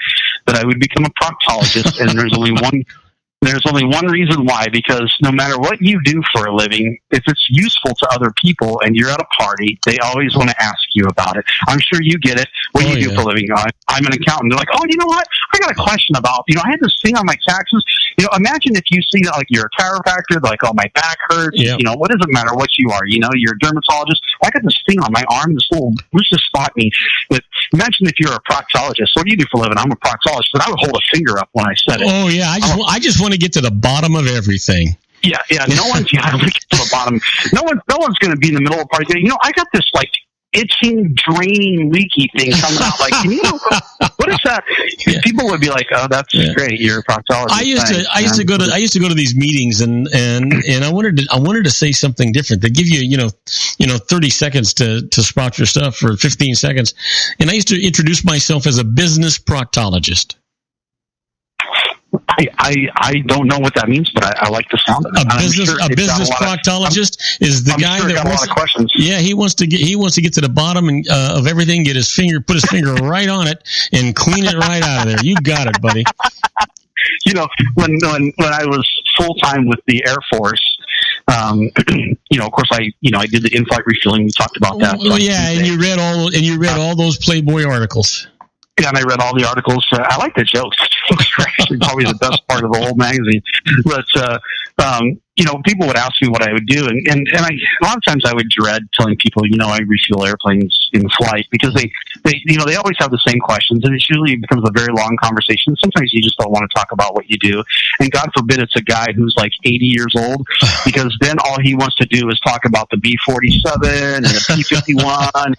that I would become a proctologist. And there's only one reason why, because no matter what you do for a living, if it's useful to other people and you're at a party, they always want to ask you about it. I'm sure you get it. What do you do for a living? I'm an accountant. They're like, oh, you know what? I got a question about, I had this thing on my taxes. Imagine if you see, you're a chiropractor, like, oh, my back hurts. Yep. What does it matter what you are? You're a dermatologist. I got this thing on my arm, this little, who's to spot me? But imagine if you're a proctologist. What do you do for a living? I'm a proctologist. But I would hold a finger up when I said it. Oh, yeah. I just want to get to the bottom of everything. Yeah. No one's get to the bottom. No one's going to be in the middle of a party. I got this itching, draining, leaky thing coming out. What is that? Yeah. People would be like, "Oh, that's great. You're a proctologist." I used to go to these meetings, and I wanted to say something different. They give you 30 seconds to spout your stuff for 15 seconds, and I used to introduce myself as a business proctologist. I don't know what that means, but I like the sound of it. A business proctologist is the guy that got a lot of questions. Yeah, he wants to get to the bottom of everything, put his finger right on it, and clean it right out of there. You got it, buddy. When I was full time with the Air Force, of course, I did the in-flight refueling. We talked about that. And you read all those Playboy articles. Yeah, and I read all the articles. I like the jokes. Jokes are actually probably the best part of the whole magazine. But people would ask me what I would do, and a lot of times I would dread telling people, I refuel airplanes in flight, because they always have the same questions, and it usually becomes a very long conversation. Sometimes you just don't want to talk about what you do, and God forbid it's a guy who's 80 years old, because then all he wants to do is talk about the B-47 and the P-51,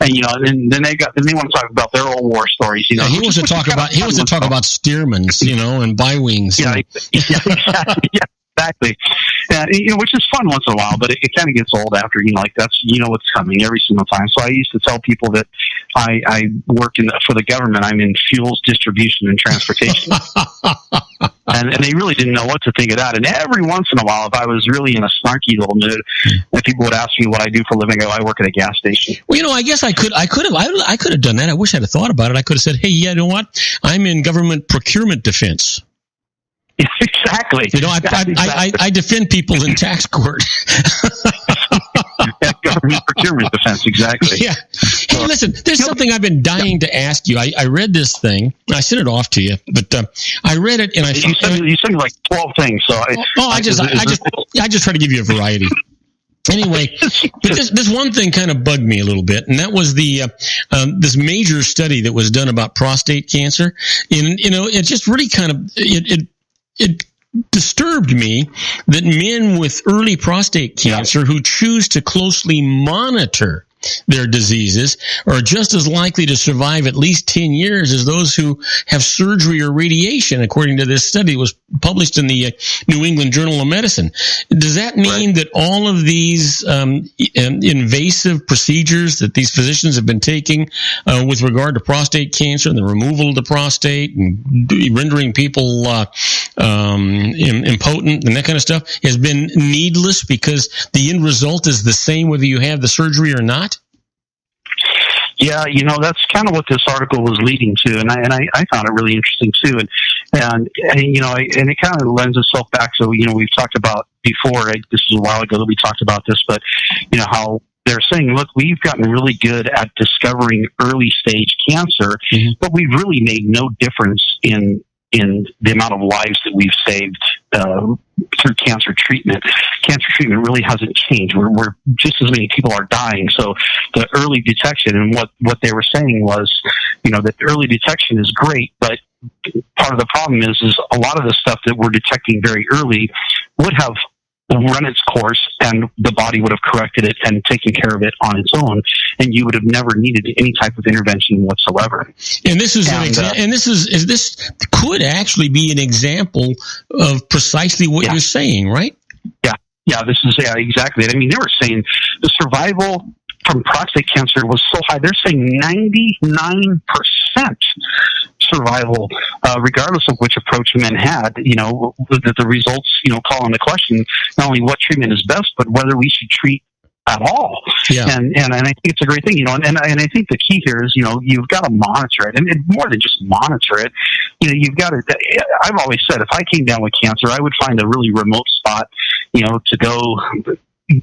and then they want to talk about their old war stories. He wants to talk about Stearmans, and bi-wings. Yeah, exactly. Yeah. Exactly. Which is fun once in a while, but it kind of gets old after, that's, what's coming every single time. So I used to tell people that I work for the government. I'm in fuels distribution and transportation. and they really didn't know what to think of that. And every once in a while, if I was really in a snarky little mood, and people would ask me what I do for a living, I work at a gas station. Well, I guess I could have done that. I wish I'd have thought about it. I could have said, hey, you know what? I'm in government procurement defense. Exactly. You know, I defend people in tax court. Government procurement defense, exactly. Yeah. Hey, listen, there's something I've been dying to ask you. I read this thing. I sent it off to you, but I read it and you sent me like 12 things. So I just try to give you a variety. Anyway, but this one thing kind of bugged me a little bit, and that was the this major study that was done about prostate cancer. And you know, it just really kind of it disturbed me that men with early prostate cancer who choose to closely monitor their diseases are just as likely to survive at least 10 years as those who have surgery or radiation, according to this study. It was published in the New England Journal of Medicine. Does that mean that all of these invasive procedures that these physicians have been taking with regard to prostate cancer and the removal of the prostate and rendering people impotent and that kind of stuff has been needless because the end result is the same whether you have the surgery or not? Yeah, you know, that's kind of what this article was leading to, and I found it really interesting too, and you know, and it kind of lends itself back to, you know, we've talked about before. This is a while ago that we talked about this, but you know how they're saying, look, we've gotten really good at discovering early stage cancer, but we've really made no difference in the amount of lives that we've saved through cancer treatment. Cancer treatment really hasn't changed. We're just as many people are dying. So the early detection, and what they were saying was, you know, that early detection is great, but part of the problem is a lot of the stuff that we're detecting very early would have run its course, and the body would have corrected it and taken care of it on its own, and you would have never needed any type of intervention whatsoever. And this is this could actually be an example of precisely what you're saying, right? Yeah, this is exactly it. I mean, they were saying the survival from prostate cancer was so high. They're saying 99% survival, regardless of which approach men had. You know, that the results, you know, call into question not only what treatment is best, but whether we should treat at all. Yeah. And I think it's a great thing, you know, and I think the key here is, you know, you've got to monitor it, and more than just monitor it, you know, you've got to, I've always said, if I came down with cancer, I would find a really remote spot, you know, to go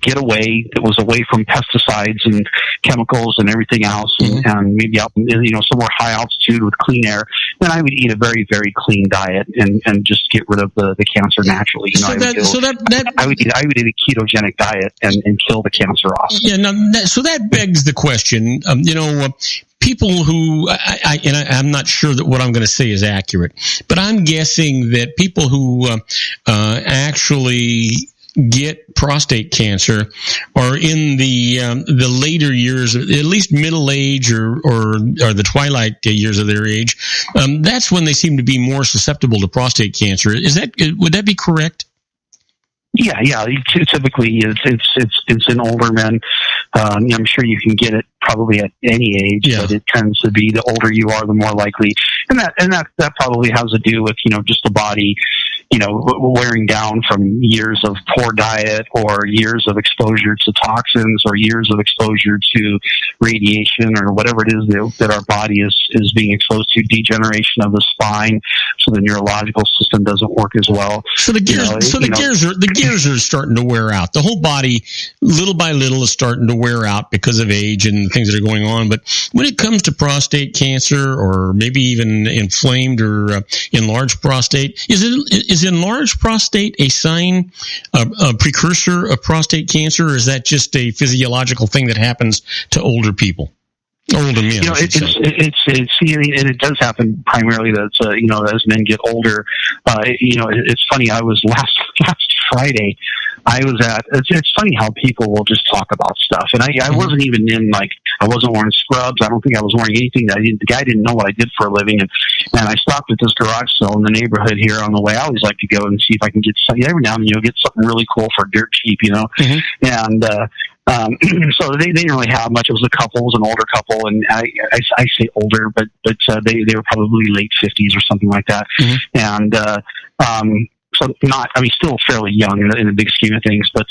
get away, that was away from pesticides and chemicals and everything else, and maybe out, you know, somewhere high altitude with clean air. Then I would eat a very, very clean diet and just get rid of the cancer naturally. You know, I would eat a ketogenic diet and kill the cancer off. Yeah. Now, so that begs the question. You know. People who, I'm not sure that what I'm going to say is accurate, but I'm guessing that people who actually get prostate cancer are in the later years, at least middle age or the twilight years of their age. That's when they seem to be more susceptible to prostate cancer. Would that be correct? Yeah. Typically, it's in older men. I'm sure you can get it probably at any age, but it tends to be the older you are, the more likely. And that probably has to do with, you know, just the body, you know, wearing down from years of poor diet or years of exposure to toxins or years of exposure to radiation or whatever it is that our body is being exposed to, degeneration of the spine, so the neurological system doesn't work as well. So the gears are starting to wear out. The whole body, little by little, is starting to wear out because of age and the things that are going on. But when it comes to prostate cancer, or maybe even inflamed or enlarged prostate, is enlarged prostate a sign, a precursor of prostate cancer, or is that just a physiological thing that happens to older people? Older men, you know, it does happen primarily that you know, as men get older. You know, it's funny. I was last Friday. It's funny how people will just talk about stuff, and I wasn't even I wasn't wearing scrubs. I don't think I was wearing anything. The guy didn't know what I did for a living, and I stopped at this garage sale in the neighborhood here on the way. I always like to go and see if I can get something every now and then. You know, get something really cool for dirt cheap. You know, and. So they didn't really have much. It was a couple, it was an older couple, and I say older, but they were probably late 50s or something like that, and so not, I mean, still fairly young in the big scheme of things, but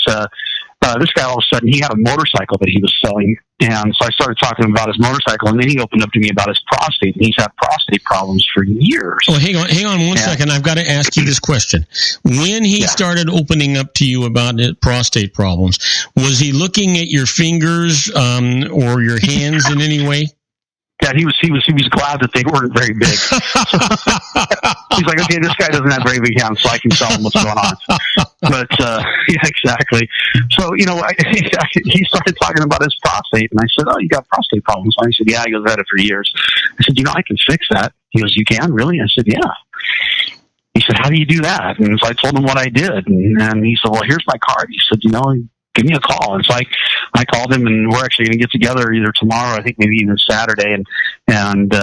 this guy all of a sudden, he had a motorcycle that he was selling. And so I started talking to him about his motorcycle, and then he opened up to me about his prostate, and he's had prostate problems for years. Well, hang on one second. I've got to ask you this question. When he started opening up to you about prostate problems, was he looking at your fingers or your hands in any way? Yeah, he was glad that they weren't very big. He's like, okay, this guy doesn't have very big hands, so I can tell him what's going on. But yeah, exactly. So he started talking about his prostate, and I said, "Oh, you got prostate problems?" And he said, "Yeah." He goes, "I've had it for years." I said, "I can fix that." He goes, "You can, really?" I said, "Yeah." He said, "How do you do that?" And so I told him what I did, and he said, "Well, here's my card." He said, "Give me a call." And so I called him, and we're actually going to get together either tomorrow, I think maybe even Saturday, and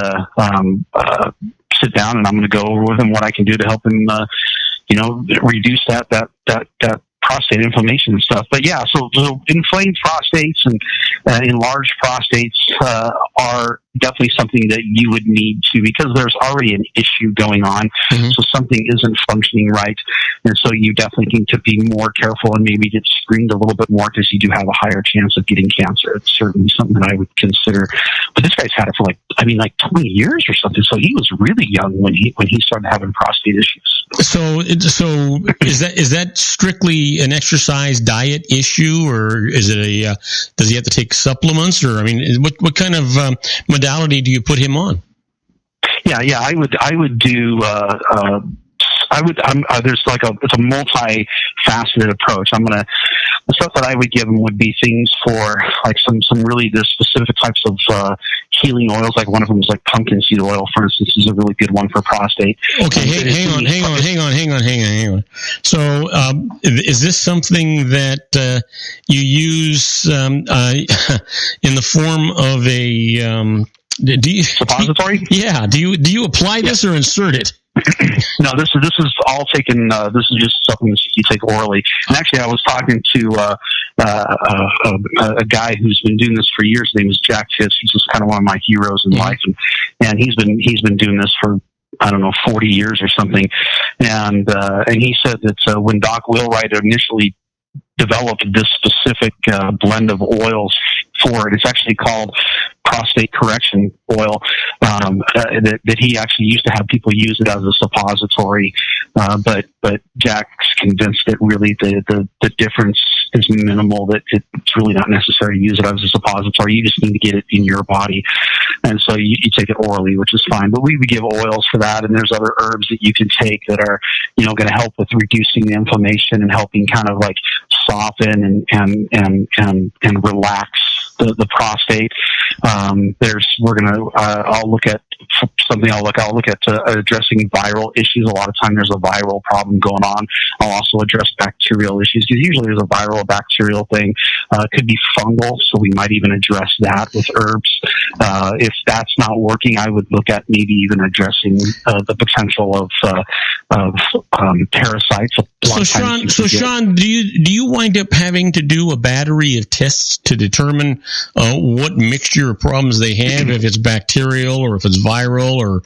sit down, and I'm going to go over with him what I can do to help him, reduce that prostate inflammation and stuff. But yeah, so inflamed prostates and enlarged prostates are definitely something that you would need to, because there's already an issue going on. Mm-hmm. So something isn't functioning right. And so you definitely need to be more careful and maybe get screened a little bit more, because you do have a higher chance of getting cancer. It's certainly something that I would consider. But this guy's had it for like 20 years or something. So he was really young when he started having prostate issues. So is that strictly an exercise diet issue, or is it does he have to take supplements, or what kind of modality do you put him on? Yeah, I would do. There's it's a multi-faceted approach. The stuff that I would give him would be things for like some really the specific types of healing oils. Like one of them is like pumpkin seed oil, for instance, is a really good one for prostate. Okay, hang on. So, is this something that you use in the form of a suppository? Yeah. Do you apply this or insert it? No, this is all taken. This is just supplements you take orally. And actually, I was talking to a guy who's been doing this for years. His name is Jack Fitz. He's just kind of one of my heroes in life, and he's been doing this for 40 years or something. And he said that when Doc Wheelwright initially developed this specific blend of oils for it, it's actually called prostate correction oil, that he actually used to have people use it as a suppository, but Jack's convinced that really the difference is minimal, that it's really not necessary to use it as a suppository. You just need to get it in your body, and so you take it orally, which is fine. But we would give oils for that, and there's other herbs that you can take that are going to help with reducing the inflammation and helping kind of like soften and relax the prostate. I'll look at something. I'll look at addressing viral issues. A lot of time there's a viral problem going on. I'll also address bacterial issues, because usually there's a viral bacterial thing. It could be fungal, so we might even address that with herbs. If that's not working, I would look at maybe even addressing the potential of parasites. So Sean, do you wind up having to do a battery of tests to determine what mixture of problems they have, if it's bacterial or if it's viral or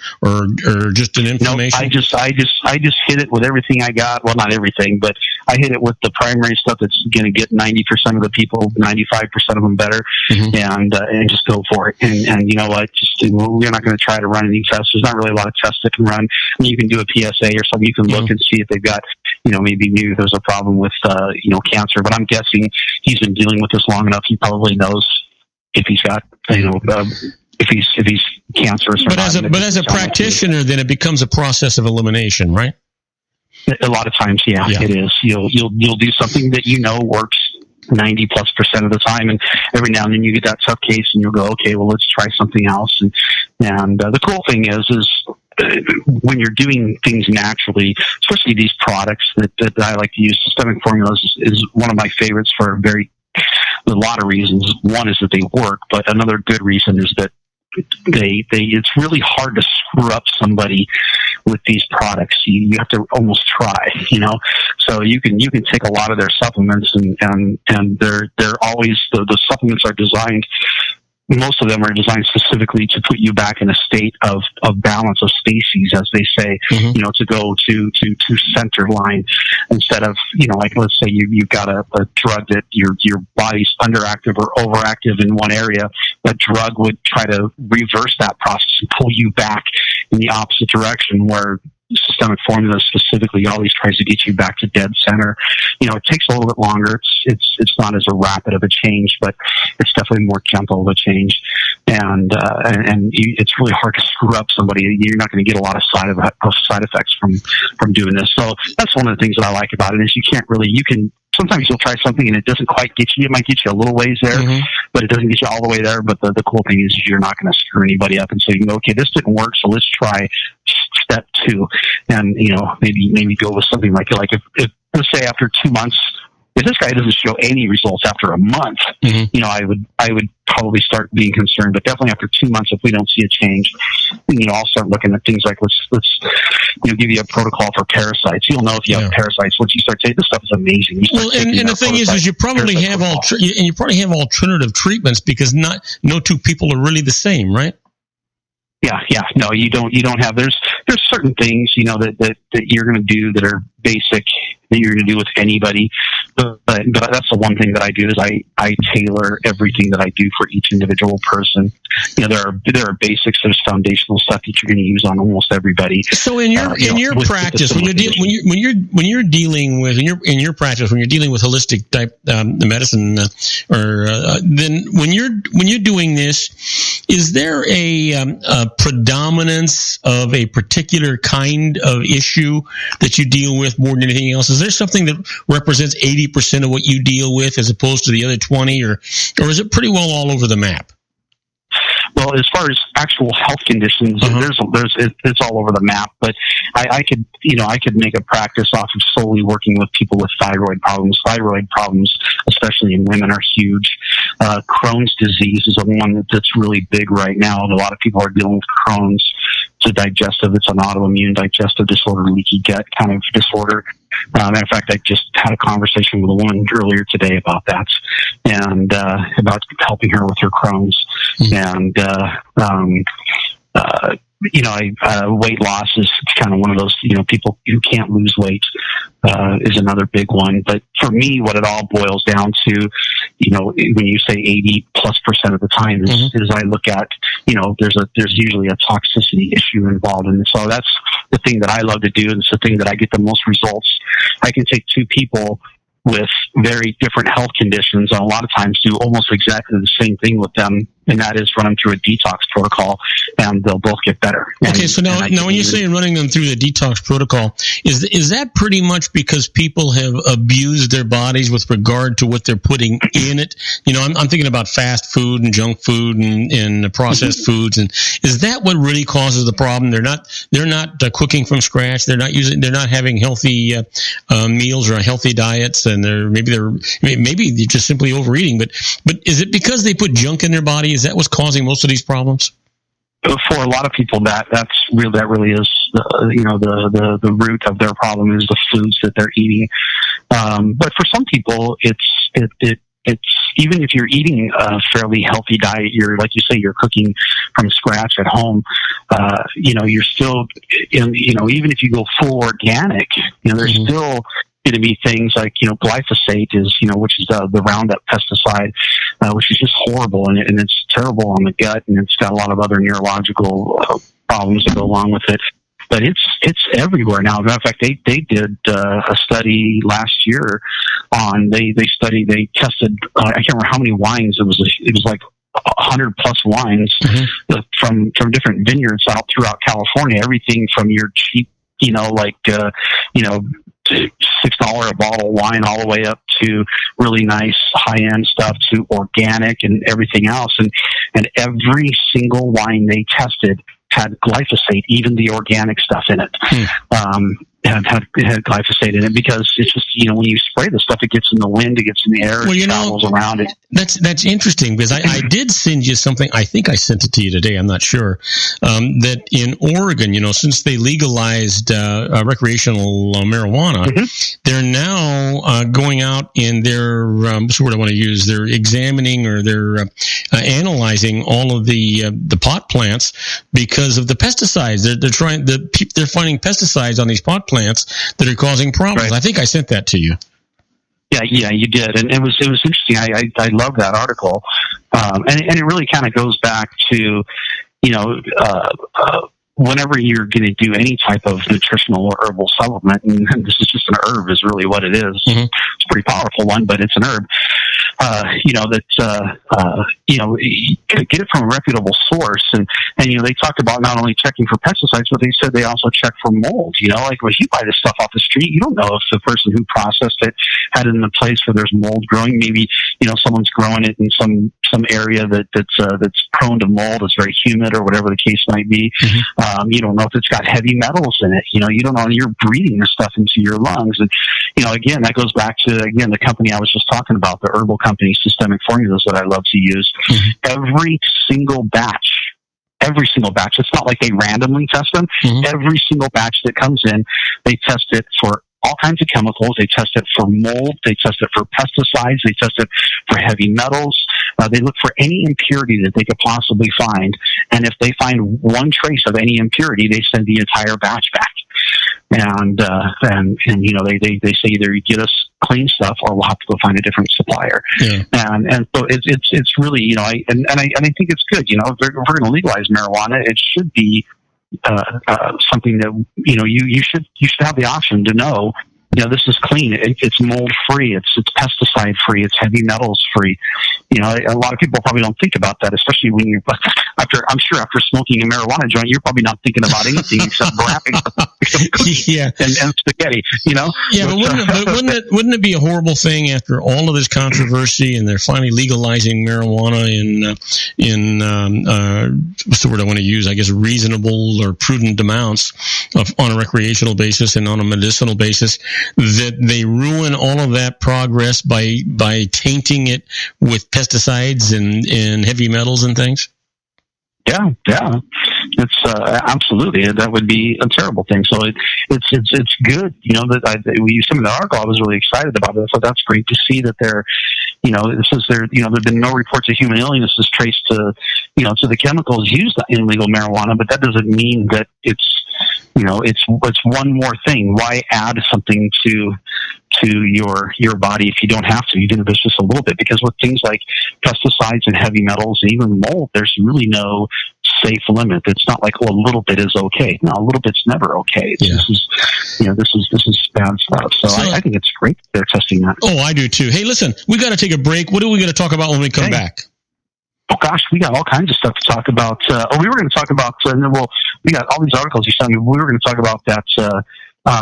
just an inflammation? No, I just hit it with everything I got. Well, not everything, but I hit it with the primary stuff that's going to get 90% of the people, 95% of them better, and just go for it. And you know what? We're not going to try to run any tests. There's not really a lot of tests that can run. You can do a PSA or something. You can look and see if they've got, maybe there's a problem with, cancer. But I'm guessing he's been dealing with this long enough. He probably knows if he's got, if he's cancerous. But as a practitioner, then it becomes a process of elimination, right? A lot of times, yeah, it is. You'll do something that works 90+% of the time, and every now and then you get that tough case, and you'll go, okay, well, let's try something else. And the cool thing is when you're doing things naturally, especially these products that I like to use, systemic formulas is one of my favorites for a lot of reasons. One is that they work, but another good reason is that it's really hard to screw up somebody with these products. You have to almost try, so you can take a lot of their supplements and they're always, the supplements are designed most of them are designed specifically to put you back in a state of balance, of stasis, as they say, to go to center line, instead of, like, let's say you've got a drug that your body's underactive or overactive in one area. A drug would try to reverse that process and pull you back in the opposite direction, where systemic formula specifically always tries to get you back to dead center. It takes a little bit longer. It's not as a rapid of a change, but it's definitely more gentle of a change. And it's really hard to screw up somebody. You're not going to get a lot of side effects from doing this. So that's one of the things that I like about it, is sometimes you'll try something and it doesn't quite get you. It might get you a little ways there, but it doesn't get you all the way there. But the cool thing is you're not going to screw anybody up. And so you can go, okay, this didn't work, so let's try step 2. And, maybe go with something like if let's say after 2 months, if this guy doesn't show any results after a month, I would probably start being concerned. But definitely after 2 months, if we don't see a change, I'll start looking at things like let's give you a protocol for parasites. You'll know if you have parasites once you start saying this stuff is amazing. Well, and the thing is you probably have alternative treatments, because no two people are really the same, right? Yeah. No, you don't have. There's certain things that you're going to do that are basic, that you're going to do with anybody. But that's the one thing that I do, is I tailor everything that I do for each individual person. There are basics. There's foundational stuff that you're going to use on almost everybody. So in your practice, when you're dealing with holistic type medicine, then when you're doing this, is there a predominance of a particular kind of issue that you deal with more than anything else? Is there something that represents 80% of what you deal with as opposed to the other 20, or is it pretty well all over the map? Well, as far as actual health conditions, it's all over the map. But I could make a practice off of solely working with people with thyroid problems. Thyroid problems, especially in women, are huge. Crohn's disease is one that's really big right now. A lot of people are dealing with Crohn's. It's an autoimmune digestive disorder, leaky gut kind of disorder. Matter of fact, I just had a conversation with a woman earlier today about that, and about helping her with her Crohn's. And weight loss is kind of one of those, people who can't lose weight is another big one. But for me, what it all boils down to, when you say 80+% of the time is I look at, there's usually a toxicity issue involved. And so that's the thing that I love to do. And it's the thing that I get the most results. I can take 2 people with very different health conditions, and a lot of times do almost exactly the same thing with them, and that is run them through a detox protocol, and they'll both get better. Okay, so now when you say running them through the detox protocol, is that pretty much because people have abused their bodies with regard to what they're putting in it? I'm thinking about fast food and junk food and processed foods, and is that what really causes the problem? They're not cooking from scratch. They're not having healthy meals or healthy diets, and maybe they're just simply overeating. But is it because they put junk in their body? Is that what's causing most of these problems? For a lot of people, that really is the root of their problem, is the foods that they're eating. But for some people, it's even if you're eating a fairly healthy diet, you're cooking from scratch at home. You're still, even if you go full organic, there's still going to be things like, glyphosate is, which is the Roundup pesticide, which is just horrible, and it's terrible on the gut, and it's got a lot of other neurological problems that go along with it. But it's everywhere now. As a matter of fact, they did a study last year on, they tested, I can't remember how many wines, it was like 100+ wines from different vineyards out throughout California, everything from your cheap, $6 a bottle wine all the way up to really nice high-end stuff to organic and everything else. And every single wine they tested had glyphosate, even the organic stuff in it. had glyphosate in it, because it's just, when you spray the stuff, it gets in the wind, it gets in the air, it travels around it. That's interesting, because I did send you something. I think I sent it to you today. I'm not sure. That in Oregon, since they legalized recreational marijuana, they're now going out and they're what's the word I want to use? They're examining, or they're analyzing all of the pot plants because of the pesticides. They're finding pesticides on these pot plants that are causing problems. Right. I think I sent that to you. Yeah, you did, and it was interesting. I love that article, and it really kind of goes back to, whenever you're going to do any type of nutritional or herbal supplement, and this is just an herb, is really what it is. It's a pretty powerful one, but it's an herb. Get it from a reputable source, and they talked about not only checking for pesticides, but they said they also check for mold. Like when you buy this stuff off the street, you don't know if the person who processed it had it in a place where there's mold growing. Maybe someone's growing it in some area that's prone to mold, it's very humid or whatever the case might be. You don't know if it's got heavy metals in it. You don't know, you're breathing this stuff into your lungs. And, again, that goes back to, the company I was just talking about, the herbal company, Systemic Formulas, that I love to use. Every single batch, it's not like they randomly test them. Every single batch that comes in, they test it for all kinds of chemicals. They test it for mold. They test it for pesticides. They test it for heavy metals. They look for any impurity that they could possibly find. And if they find one trace of any impurity, they send the entire batch back. And they say either you get us clean stuff or we'll have to go find a different supplier. Yeah. And so it's really, I think it's good. If we're going to legalize marijuana, it should be something that you should have the option to know. This is clean. It's mold free. It's pesticide free. It's heavy metals free. A lot of people probably don't think about that, especially when you're after smoking a marijuana joint, you're probably not thinking about anything except wrapping and spaghetti. Yeah, but wouldn't it be a horrible thing after all of this controversy and they're finally legalizing marijuana in what's the word I want to use? I guess reasonable or prudent amounts on a recreational basis and on a medicinal basis, that they ruin all of that progress by tainting it with pesticides and heavy metals and things? Yeah, it's absolutely, that would be a terrible thing. So it's good, that we used some of the article. I was really excited about it. So that's great to see that there've been no reports of human illnesses traced to the chemicals used in legal marijuana. But that doesn't mean that it's one more thing. Why add something to your body if you don't have to? You do this just a little bit, because with things like pesticides and heavy metals and even mold, there's really no safe limit. It's not like, a little bit is okay. No, a little bit's never okay. This is bad stuff. So I think it's great that they're testing that. Oh, I do too. Hey, listen, we got to take a break. What are we going to talk about when we come back? Oh gosh, we got all kinds of stuff to talk about. We were going to talk about, we got all these articles you sent me. We were going to talk about that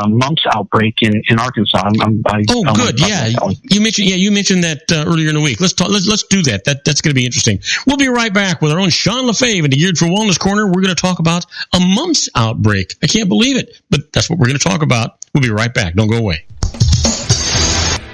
mumps outbreak in Arkansas. Good. Yeah, you mentioned that earlier in the week. Let's do that. That's going to be interesting. We'll be right back with our own Sean LaFave in the Geared for Wellness Corner. We're going to talk about a mumps outbreak. I can't believe it, but that's what we're going to talk about. We'll be right back. Don't go away.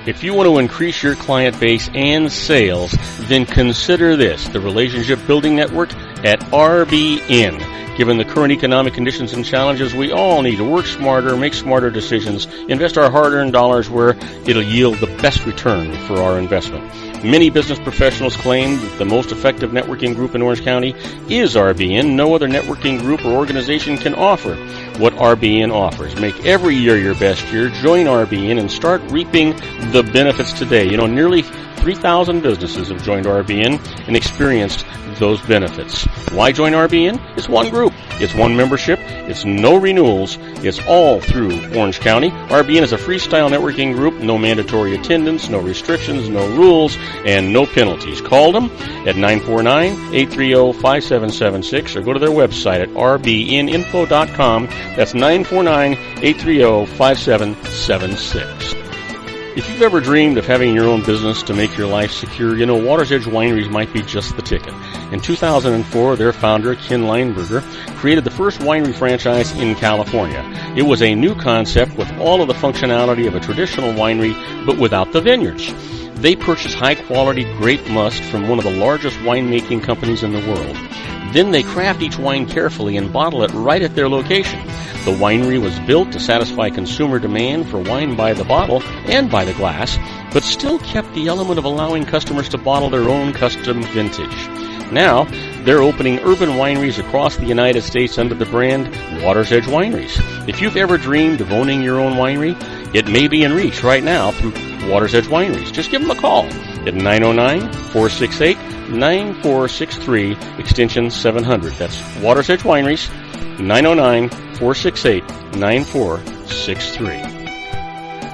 If you want to increase your client base and sales, then consider this, the Relationship Building Network at RBN. Given the current economic conditions and challenges, we all need to work smarter, make smarter decisions, invest our hard-earned dollars where it'll yield the best return for our investment. Many business professionals claim that the most effective networking group in Orange County is RBN. No other networking group or organization can offer what RBN offers. Make every year your best year. Join RBN and start reaping the benefits today. Nearly 3,000 businesses have joined RBN and experienced those benefits. Why join RBN? It's one group. It's one membership. It's no renewals. It's all through Orange County. RBN is a freestyle networking group. No mandatory attendance, no restrictions, no rules, and no penalties. Call them at 949-830-5776 or go to their website at rbninfo.com. That's 949-830-5776. If you've ever dreamed of having your own business to make your life secure, you know Water's Edge Wineries might be just the ticket. In 2004, their founder, Ken Lineberger, created the first winery franchise in California. It was a new concept with all of the functionality of a traditional winery, but without the vineyards. They purchase high-quality grape must from one of the largest winemaking companies in the world. Then they craft each wine carefully and bottle it right at their location. The winery was built to satisfy consumer demand for wine by the bottle and by the glass, but still kept the element of allowing customers to bottle their own custom vintage. Now, they're opening urban wineries across the United States under the brand Water's Edge Wineries. If you've ever dreamed of owning your own winery, it may be in reach right now through Water's Edge Wineries. Just give them a call at 909-468-9463, extension 700. That's Water's Edge Wineries, 909-468-9463.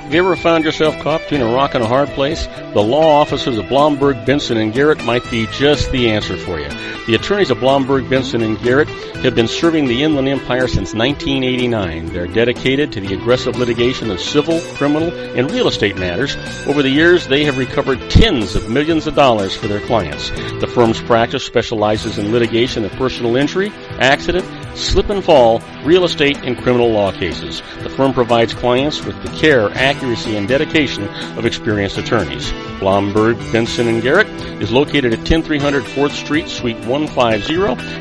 Have you ever found yourself caught between a rock and a hard place? The law offices of Blomberg, Benson, and Garrett might be just the answer for you. The attorneys of Blomberg, Benson, and Garrett have been serving the Inland Empire since 1989. They're dedicated to the aggressive litigation of civil, criminal, and real estate matters. Over the years, they have recovered tens of millions of dollars for their clients. The firm's practice specializes in litigation of personal injury, accident, slip and fall, real estate, and criminal law cases. The firm provides clients with the care, accuracy, and dedication of experienced attorneys. Blomberg, Benson, and Garrett is located at 10300 4th Street, Suite 150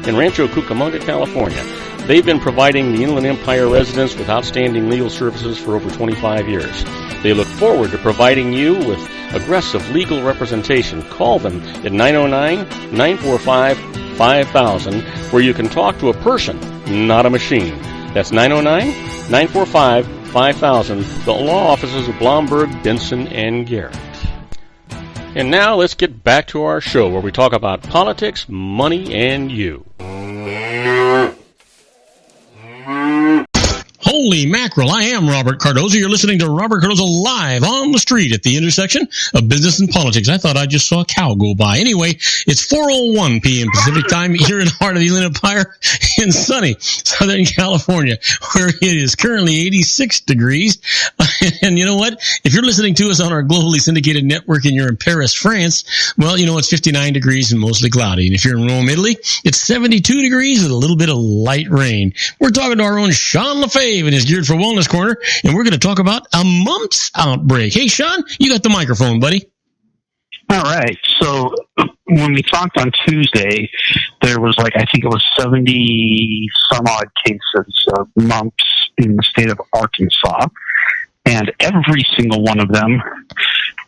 in Rancho Cucamonga, California. They've been providing the Inland Empire residents with outstanding legal services for over 25 years. They look forward to providing you with aggressive legal representation. Call them at 909-945-5000, where you can talk to a person, not a machine. That's 909-945-5000, the law offices of Blomberg, Benson, and Garrett. And now let's get back to our show where we talk about politics, money, and you. Holy mackerel, I am Robert Cardoza. You're listening to Robert Cardoza live on the street at the intersection of business and politics. I thought I just saw a cow go by. Anyway, it's 4:01 p.m. Pacific time here in the heart of the Inland Empire in sunny Southern California, where it is currently 86 degrees. And you know what? If you're listening to us on our globally syndicated network and you're in Paris, France, well, you know, it's 59 degrees and mostly cloudy. And if you're in Rome, Italy, it's 72 degrees with a little bit of light rain. We're talking to our own Sean LaFave in his Geared for Wellness Corner, and we're going to talk about a mumps outbreak. Hey, Sean, you got the microphone, buddy. All right. So when we talked on Tuesday, there was I think it was 70 some odd cases of mumps in the state of Arkansas, and every single one of them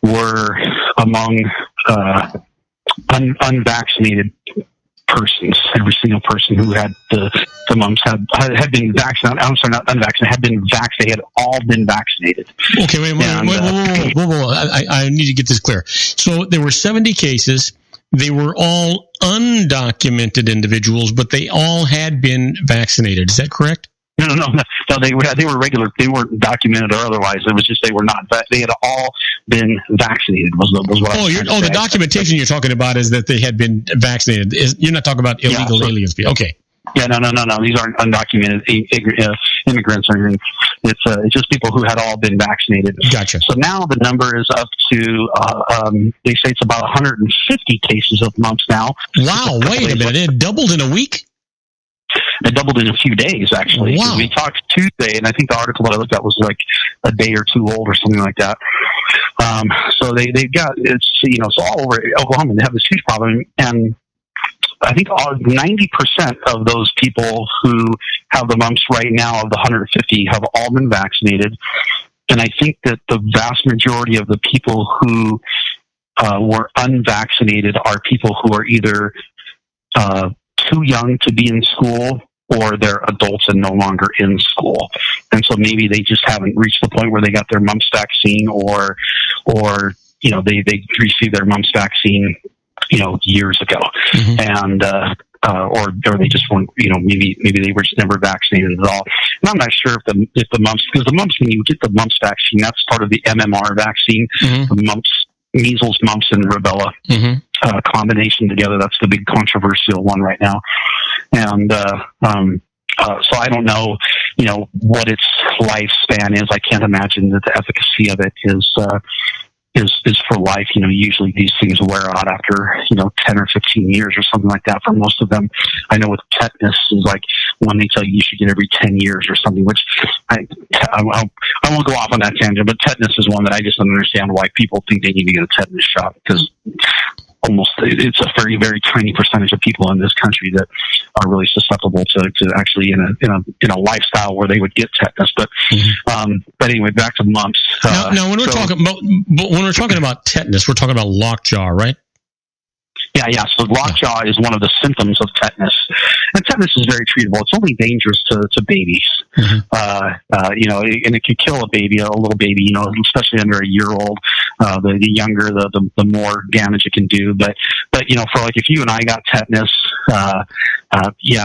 were among unvaccinated persons. Every single person who had the mumps had been vaccinated. I'm sorry, not unvaccinated. Had been vaccinated. They had all been vaccinated. Okay, wait. I need to get this clear. So there were 70 cases. They were all undocumented individuals, but they all had been vaccinated. Is that correct? No. They were regular. They weren't documented or otherwise. It was just they were not. They had all been vaccinated. Was what I was trying to say. The documentation you're talking about is that they had been vaccinated. You're not talking about illegal aliens. Okay. Yeah, no. These aren't undocumented immigrants or anything. It's just people who had all been vaccinated. Gotcha. So now the number is up to, they say it's about 150 cases of mumps now. Wow, wait a minute. It doubled in a week? It doubled in a few days, actually. Wow. We talked Tuesday, and I think the article that I looked at was a day or two old or something like that. So they've got, it's all over Oklahoma. They have this huge problem, and I think 90% of those people who have the mumps right now, of the 150, have all been vaccinated. And I think that the vast majority of the people who were unvaccinated are people who are either too young to be in school, or they're adults and no longer in school. And so maybe they just haven't reached the point where they got their mumps vaccine, or they received their mumps vaccine years ago. Mm-hmm. And or they just weren't, maybe they were just never vaccinated at all. And I'm not sure if the mumps, because the mumps, when you get the mumps vaccine, that's part of the MMR vaccine, mm-hmm. The mumps, measles, mumps, and rubella combination together. That's the big controversial one right now. And so I don't know what its lifespan is. I can't imagine that the efficacy of it is for life. Usually these things wear out after 10 or 15 years or something like that for most of them. I know with tetanus is like when they tell you should get every 10 years or something, which I won't go off on that tangent, but tetanus is one that I just don't understand why people think they need to get a tetanus shot, because it's a very, very tiny percentage of people in this country that are really susceptible to actually in a lifestyle where they would get tetanus. But but anyway, back to mumps. Now when we're talking about tetanus, we're talking about lockjaw, right? Yeah. So lockjaw is one of the symptoms of tetanus, and tetanus is very treatable. It's only dangerous to babies, and it could kill a little baby, especially under a year old. The younger, the more damage it can do. But for like if you and I got tetanus,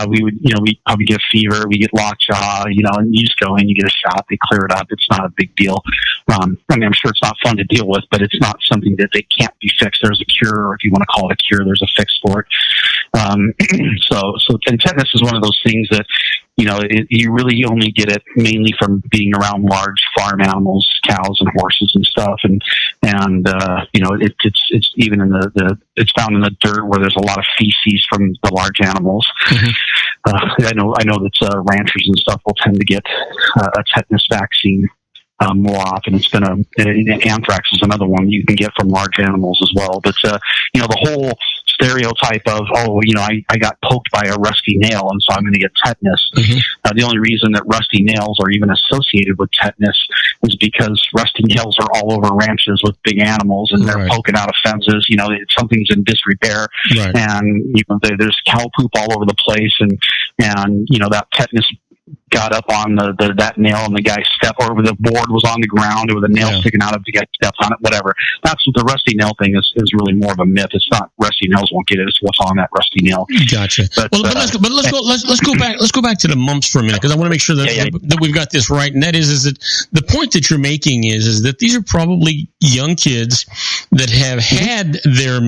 we probably get fever, we get lockjaw, and you just go in, you get a shot, they clear it up. It's not a big deal. I'm sure it's not fun to deal with, but it's not something that they can't be fixed. There's a cure, or if you want to call it a cure, there's a fix for it. And tetanus is one of those things that, you really only get it mainly from being around large farm animals, cows and horses and stuff. It's even in it's found in the dirt where there's a lot of feces from the large animals. I know that ranchers and stuff will tend to get a tetanus vaccine more often. Anthrax is another one you can get from large animals as well. But the whole stereotype of I got poked by a rusty nail and so I'm going to get tetanus. The only reason that rusty nails are even associated with tetanus is because rusty nails are all over ranches with big animals and they're poking out of fences. Something's in disrepair, and there's cow poop all over the place, and that tetanus got up on that nail and the guy stepped, or the board was on the ground or the nail sticking out of the guy steps on it, whatever. That's what the rusty nail thing is really more of a myth. It's not rusty nails won't get it, it's what's on that rusty nail. Gotcha. But let's go back to the mumps for a minute, because I want to make sure that we've got this right. And that is that the point that you're making is that these are probably young kids that have had their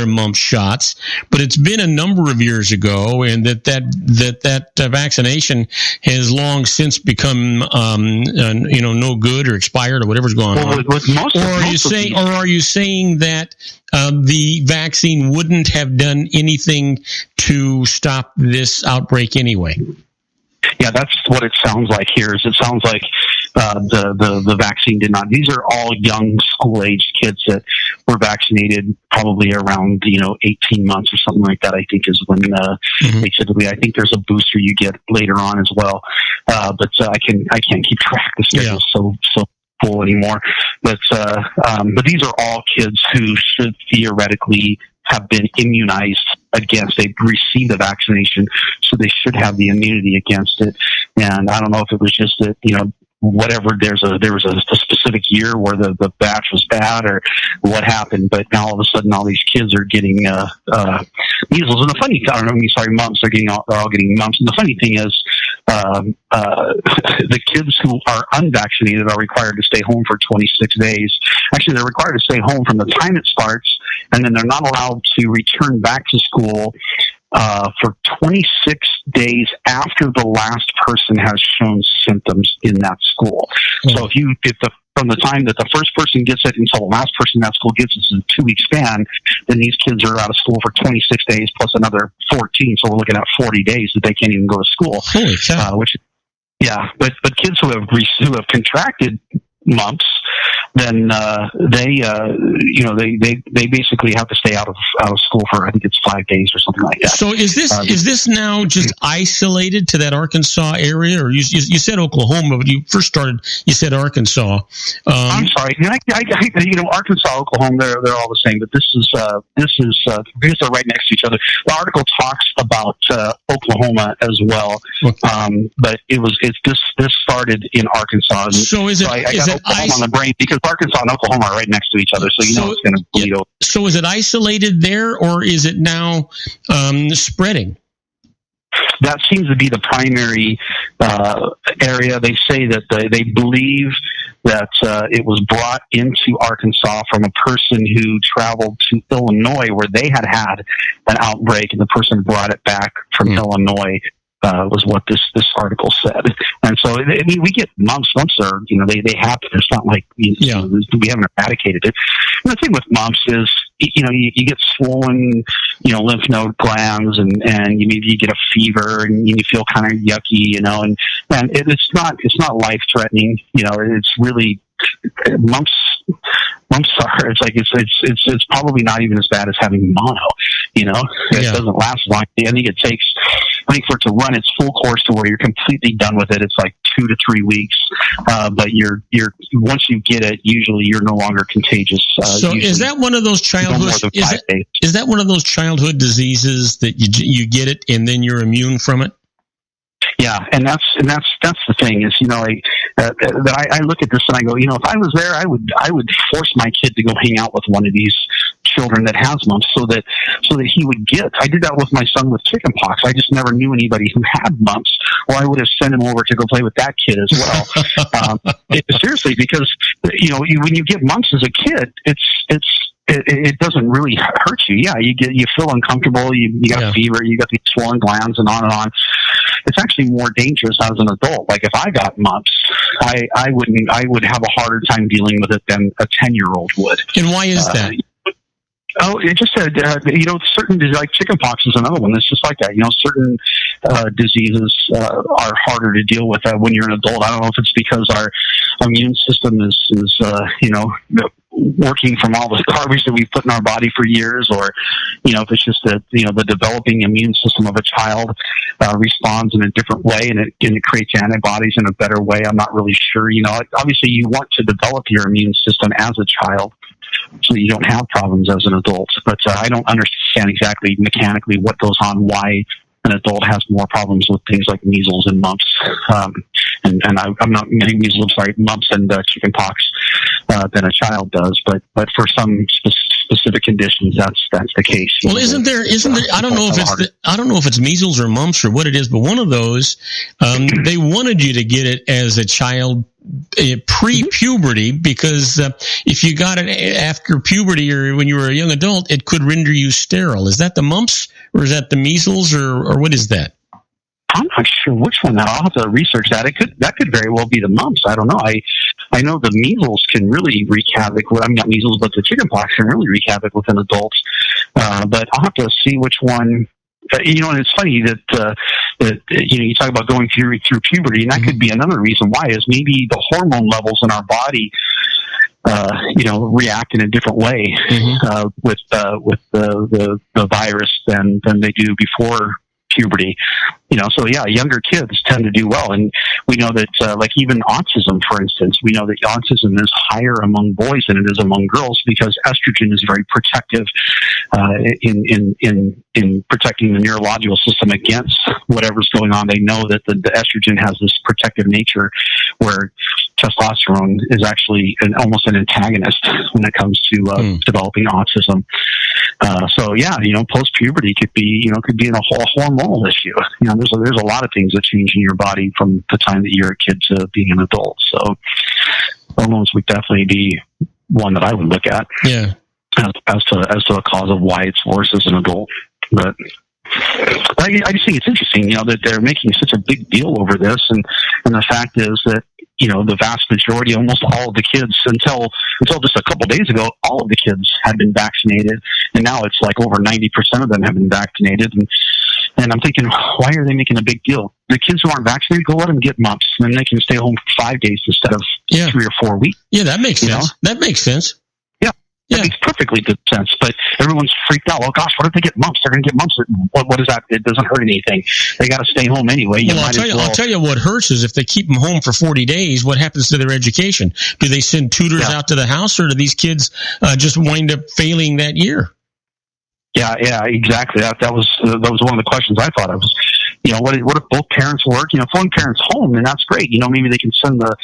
mump shots, but it's been a number of years ago, and that vaccination has long since become no good or expired or whatever's going on. Are you saying that the vaccine wouldn't have done anything to stop this outbreak anyway? Yeah, that's what it sounds like here. It sounds like the vaccine did not. These are all young school-aged kids that were vaccinated probably around 18 months or something like that. I think is when they typically. I think there's a booster you get later on as well. But I can't keep track. The schedule's so full anymore. But these are all kids who should theoretically have been immunized against. They received the vaccination, so they should have the immunity against it. And I don't know if it was just that, whatever, there was a specific year where the batch was bad or what happened, but now all of a sudden all these kids are getting measles. And mumps. They're all getting mumps. And the funny thing is, the kids who are unvaccinated are required to stay home for 26 days. Actually, they're required to stay home from the time it starts, and then they're not allowed to return back to school for 26 days after the last person has shown symptoms in that school. So from the time that the first person gets it until the last person in that school gets it in a 2-week span, then these kids are out of school for 26 days plus another 14. So we're looking at 40 days that they can't even go to school. Holy cow. But kids who have contracted mumps, then they basically have to stay out of school for, I think it's 5 days or something like that. So is this now just isolated to that Arkansas area, or you said Oklahoma, but you first started, you said Arkansas. I'm sorry, Arkansas, Oklahoma, they're all the same, but this is because they're right next to each other. The article talks about Oklahoma as well, but this started in Arkansas. So is it? I got Oklahoma on the brain because Arkansas and Oklahoma are right next to each other, so it's going to bleed over. So is it isolated there, or is it now spreading? That seems to be the primary area. They say that they believe that it was brought into Arkansas from a person who traveled to Illinois, where they had an outbreak, and the person brought it back from Illinois. was what this article said. And so, I mean, we get mumps. Mumps are, they happen. It's not like we haven't eradicated it. And the thing with mumps is, you get swollen, lymph node glands, and maybe you get a fever, and you feel kind of yucky, and it's not life threatening. It's really mumps are. It's probably not even as bad as having mono. It doesn't last long. I think for it to run its full course to where you're completely done with it, it's like 2 to 3 weeks. But you're once you get it, usually you're no longer contagious. So is that one of those childhood? Is that one of those childhood diseases that you get it and then you're immune from it? Yeah, and that's the thing is, that I look at this and I go, if I was there, I would force my kid to go hang out with one of these children that has mumps, so that he would get. I did that with my son with chickenpox. I just never knew anybody who had mumps, or I would have sent him over to go play with that kid as well. Seriously, because when you get mumps as a kid, it doesn't really hurt you. Yeah, you feel uncomfortable. You got fever. You got these swollen glands, and on and on. It's actually more dangerous as an adult. Like if I got mumps, I would have a harder time dealing with it than a 10-year-old would. And why is that? It just said, certain, like chickenpox is another one that's just like that. Certain diseases are harder to deal with when you're an adult. I don't know if it's because our immune system is working from all the garbage that we've put in our body for years, or, if it's just that, the developing immune system of a child responds in a different way, and it creates antibodies in a better way. I'm not really sure. Obviously you want to develop your immune system as a child so that you don't have problems as an adult. But I don't understand exactly mechanically what goes on, why an adult has more problems with things like measles and mumps. And I'm not getting measles, mumps and chickenpox than a child does. But for some specific conditions, that's the case. Well, isn't there? I don't know if it's measles or mumps or what it is, but one of those, they wanted you to get it as a child pre-puberty, because if you got it after puberty or when you were a young adult, it could render you sterile. Is that the mumps, or is that the measles, or what is that? I'm not sure which one. I'll have to research that. That could very well be the mumps. I don't know. I know the measles can really wreak havoc. Not measles, but the chickenpox can really wreak havoc within adults. But I'll have to see which one. And it's funny that you talk about going through puberty, and that could be another reason why, is maybe the hormone levels in our body react in a different way with the virus than they do before puberty. So younger kids tend to do well. And we know that, like even autism, for instance, we know that autism is higher among boys than it is among girls, because estrogen is very protective, in protecting the neurological system against whatever's going on. They know that the estrogen has this protective nature, where testosterone is actually almost an antagonist when it comes to developing autism. Post-puberty could be a whole hormonal issue. There's a lot of things that change in your body from the time that you're a kid to being an adult. So hormones would definitely be one that I would look at. Yeah. As to a cause of why it's worse as an adult. But I just think it's interesting, that they're making such a big deal over this, and the fact is that the vast majority, almost all of the kids, until just a couple days ago, all of the kids had been vaccinated, and now it's like over 90% of them have been vaccinated. And I'm thinking, why are they making a big deal? The kids who aren't vaccinated, go let them get mumps, and then they can stay home for 5 days instead of 3 or 4 weeks. Yeah, that makes sense. That makes sense. It makes perfectly good sense, but everyone's freaked out. Oh gosh, what if they get mumps? They're going to get mumps. What is that? It doesn't hurt anything. They got to stay home anyway. I'll tell you what hurts is if they keep them home for 40 days, what happens to their education? Do they send tutors out to the house, or do these kids just wind up failing that year? Yeah, exactly. That was one of the questions I thought of. What if both parents work? If one parent's home, then that's great. Maybe they can send the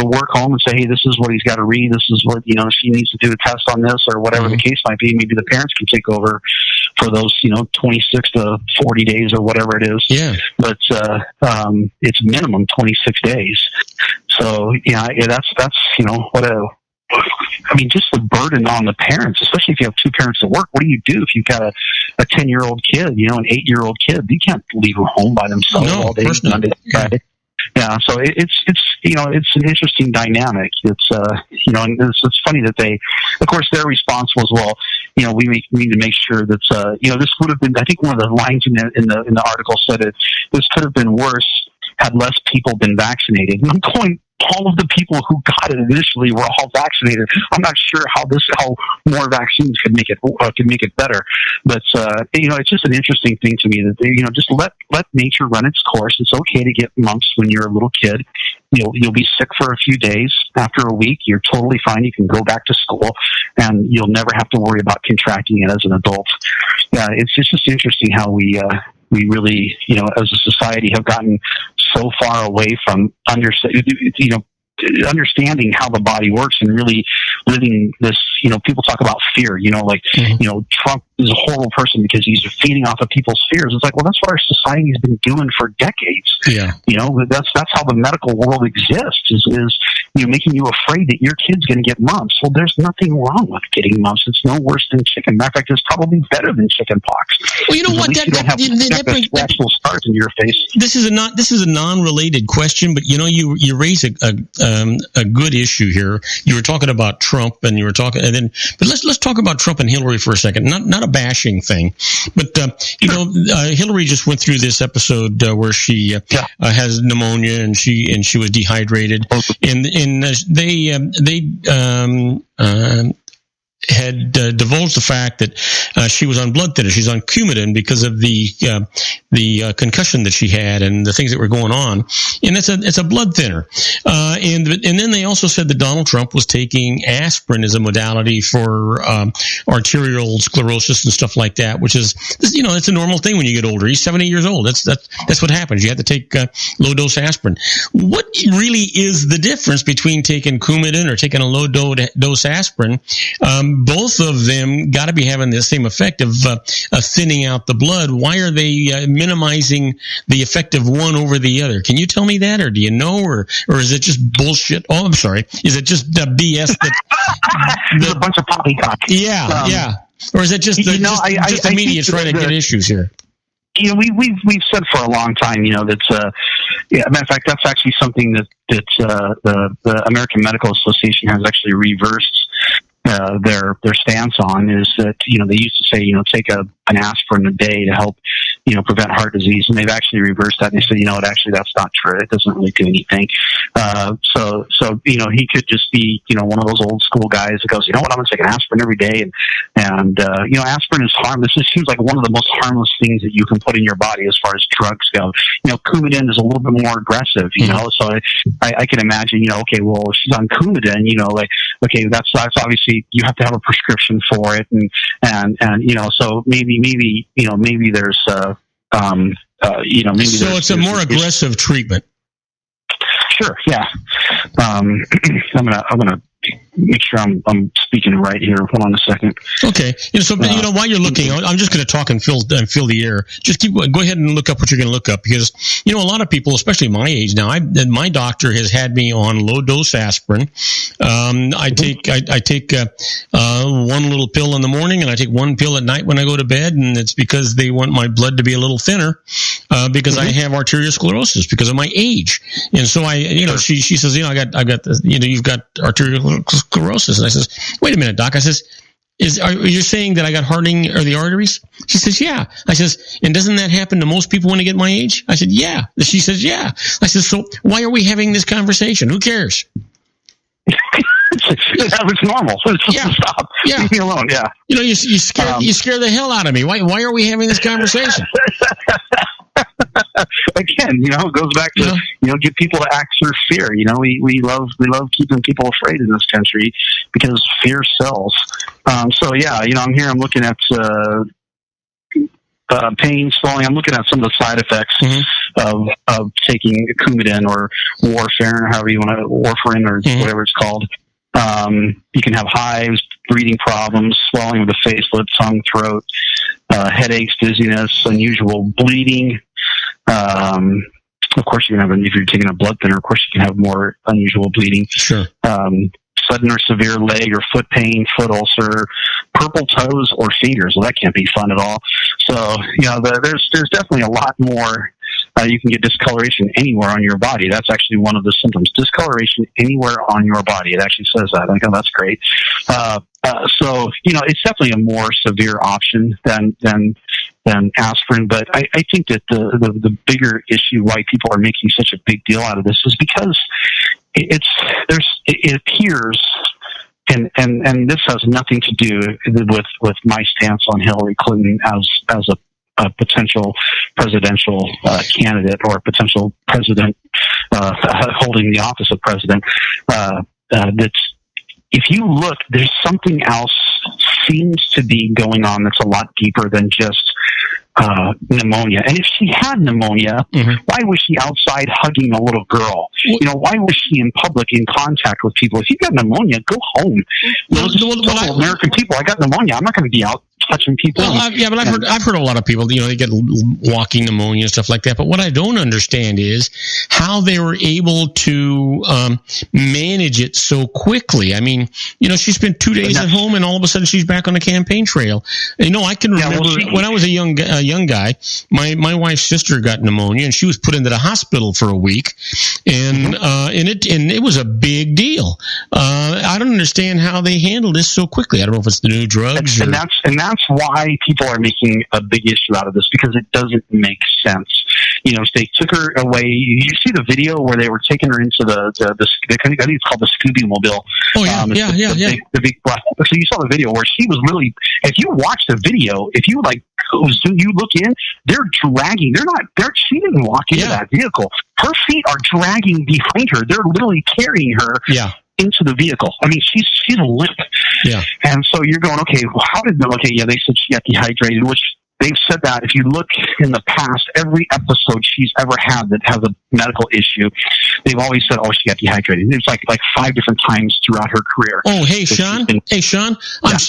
work home and say, hey, this is what he's got to read. This is what, she needs to do a test on this, or whatever the case might be. Maybe the parents can take over for those, 26 to 40 days or whatever it is. Yeah. But it's minimum 26 days. So, that's I mean, just the burden on the parents, especially if you have two parents at work. What do you do if you've got a 10-year-old kid, you know, an 8-year-old kid? You can't leave them home by themselves all day, Monday to Friday. Yeah, so it's you know, it's an interesting dynamic. It's you know, and it's funny that they, of course, they're responsible as well. You know, we need to make sure that you know, this would have been, I think one of the lines in the article said it, this could have been worse had less people been vaccinated. And I'm going, all of the people who got it initially were all vaccinated. I'm not sure how more vaccines could make it better. But you know, it's just an interesting thing to me that they, you know, just let nature run its course. It's okay to get mumps when you're a little kid. You'll be sick for a few days. After a week, you're totally fine. You can go back to school, and you'll never have to worry about contracting it as an adult. Yeah, it's just interesting how we really, you know, as a society have gotten so far away from understanding how the body works and really living this, you know, people talk about fear, you know, like, you know, Trump is a horrible person because he's feeding off of people's fears. It's like, well, that's what our society has been doing for decades. Yeah. You know, that's how the medical world exists, is you know, making you afraid that your kid's going to get mumps. Well, there's nothing wrong with getting mumps. It's no worse than chicken. Matter of fact, it's probably better than chicken pox. Well, you know what? That brings actual scars in your face. This is a non-related question, but you know, you raise a good issue here. You were talking about Trump, and but let's talk about Trump and Hillary for a second. Not a bashing thing, but you know, Hillary just went through this episode where she has pneumonia and she was dehydrated, and they had divulged the fact that she was on blood thinner. She's on Coumadin because of the concussion that she had and the things that were going on. And it's a blood thinner. And then they also said that Donald Trump was taking aspirin as a modality for arterial sclerosis and stuff like that, which is, you know, it's a normal thing when you get older. He's 70 years old. That's what happens. You have to take low dose aspirin. What really is the difference between taking Coumadin or taking a low dose aspirin? Both of them got to be having the same effect of thinning out the blood. Why are they minimizing the effect of one over the other? Can you tell me that, or do you know, or is it just bullshit? Oh, I'm sorry. Is it just BS that a bunch of poppycock? Yeah. Or is it just the media trying to get issues here? You know, we've said for a long time, you know, that's matter of fact, that's actually something that the American Medical Association has actually reversed their stance on, is that, you know, they used to say, you know, take an aspirin a day to help, you know, prevent heart disease, and they've actually reversed that. And they said, you know what, actually that's not true. It doesn't really do anything. So you know, he could just be, you know, one of those old school guys that goes, you know what, I'm going to take an aspirin every day, and you know, aspirin is harmless. This seems like one of the most harmless things that you can put in your body as far as drugs go. You know, Coumadin is a little bit more aggressive, you know, so I can imagine, you know, okay, well, if she's on Coumadin, you know, like, okay, that's obviously, you have to have a prescription for it, and you know, so maybe you know, maybe there's you know, maybe so it's a more aggressive treatment. Sure, yeah. I'm gonna make sure I'm speaking right here. Hold on a second. Okay. You know, so you know, while you're looking, I'm just going to talk and fill the air. Just go ahead and look up what you're going to look up, because you know, a lot of people, especially my age now, my doctor has had me on low dose aspirin. I take one little pill in the morning, and I take one pill at night when I go to bed, and it's because they want my blood to be a little thinner, because I have arteriosclerosis because of my age. And so she says, you know, I got this, you know, you've got arteriosclerosis. And I says, wait a minute, doc. I says, are you saying that I got hardening of the arteries? She says, yeah. I says, and doesn't that happen to most people when they get my age? I said, yeah. She says, yeah. I said, so why are we having this conversation? Who cares? It's normal. Stop. Yeah. Leave me alone. Yeah. You know, you scare the hell out of me. Why are we having this conversation? Again, you know, it goes back to, you know, get people to act through fear. You know, we love keeping people afraid in this country because fear sells. So yeah, you know, I'm looking at pain, swelling. I'm looking at some of the side effects of taking Coumadin or warfarin, or however you want to, warfarin, or whatever it's called. You can have hives, breathing problems, swelling of the face, lip, tongue, throat, headaches, dizziness, unusual bleeding. Of course, you can have, if you're taking a blood thinner, of course you can have more unusual bleeding. Sure. sudden or severe leg or foot pain, foot ulcer, purple toes, or fingers. Well, that can't be fun at all. So, there's definitely a lot more. You can get discoloration anywhere on your body. That's actually one of the symptoms. Discoloration anywhere on your body. It actually says that. I think, oh, that's great. So, it's definitely a more severe option than aspirin. But I think that the bigger issue why people are making such a big deal out of this is because it appears, and this has nothing to do with my stance on Hillary Clinton as a potential presidential candidate or a potential president holding the office of president. That's, if you look, there's something else seems to be going on that's a lot deeper than just pneumonia. And if she had pneumonia, why was she outside hugging a little girl? Why was she in public in contact with people? If you got pneumonia, go home. American people, I got pneumonia. I'm not going to be out touching people. Well, but I've heard a lot of people, they get walking pneumonia and stuff like that. But what I don't understand is how they were able to manage it so quickly. I mean, she spent 2 days at home, and all of a sudden she's back on the campaign trail. I can remember when I was a young guy, my wife's sister got pneumonia, and she was put into the hospital for a week, and it was a big deal. I don't understand how they handled this so quickly. I don't know if it's the new drugs, and that's why people are making a big issue out of this, because it doesn't make sense. They took her away. You see the video where they were taking her into the I think it's called the Scooby Mobile. Oh yeah, the big black. So you saw the video where she was really. If you watch the video, if you you look in, they're dragging. She didn't walk into that vehicle. Her feet are dragging behind her. They're literally carrying her. Yeah. Into the vehicle. I mean, she's limp. Yeah. And so you're going, okay, well, they said she got dehydrated, which they've said that if you look in the past, every episode she's ever had that has a medical issue, they've always said, oh, she got dehydrated. It's like 5 different times throughout her career. Oh, hey, Sean. Yeah.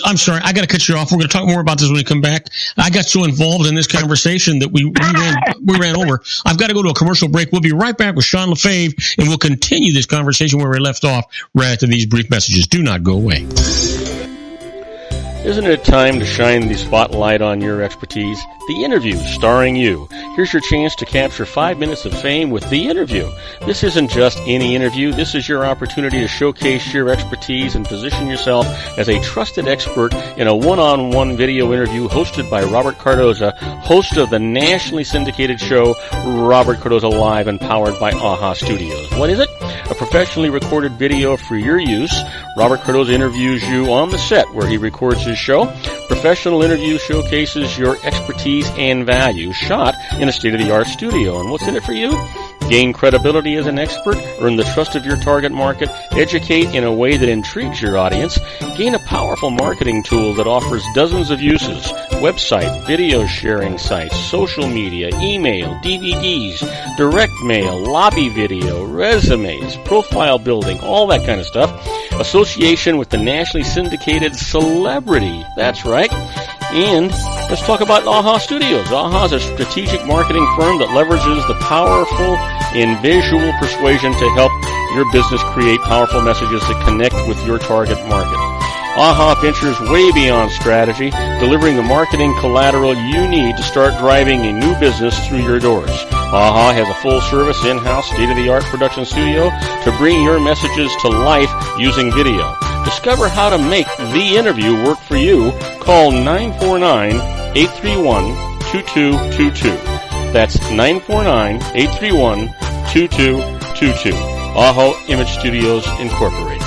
I'm sorry. I got to cut you off. We're going to talk more about this when we come back. I got so involved in this conversation that we ran over. I've got to go to a commercial break. We'll be right back with Sean Lefebvre, and we'll continue this conversation where we left off right after these brief messages. Do not go away. Isn't it time to shine the spotlight on your expertise? The Interview, starring you. Here's your chance to capture 5 minutes of fame with The Interview. This isn't just any interview. This is your opportunity to showcase your expertise and position yourself as a trusted expert in a one-on-one video interview hosted by Robert Cardoza, host of the nationally syndicated show Robert Cardoza Live and powered by AHA Studios. What is it? A professionally recorded video for your use. Robert Cardoza interviews you on the set where he records his show. Professional interview showcases your expertise and value, shot in a state-of-the-art studio. And what's in it for you? Gain credibility as an expert, earn the trust of your target market, educate in a way that intrigues your audience, gain a powerful marketing tool that offers dozens of uses, website, video sharing sites, social media, email, DVDs, direct mail, lobby video, resumes, profile building, all that kind of stuff. Association with the nationally syndicated celebrity. That's right. And let's talk about AHA Studios. AHA is a strategic marketing firm that leverages the powerful and visual persuasion to help your business create powerful messages that connect with your target market. AHA ventures way beyond strategy, delivering the marketing collateral you need to start driving a new business through your doors. AHA has a full-service, in-house, state-of-the-art production studio to bring your messages to life using video. Discover how to make The Interview work for you. Call 949-831-2222. That's 949-831-2222. AHA Image Studios, Incorporated.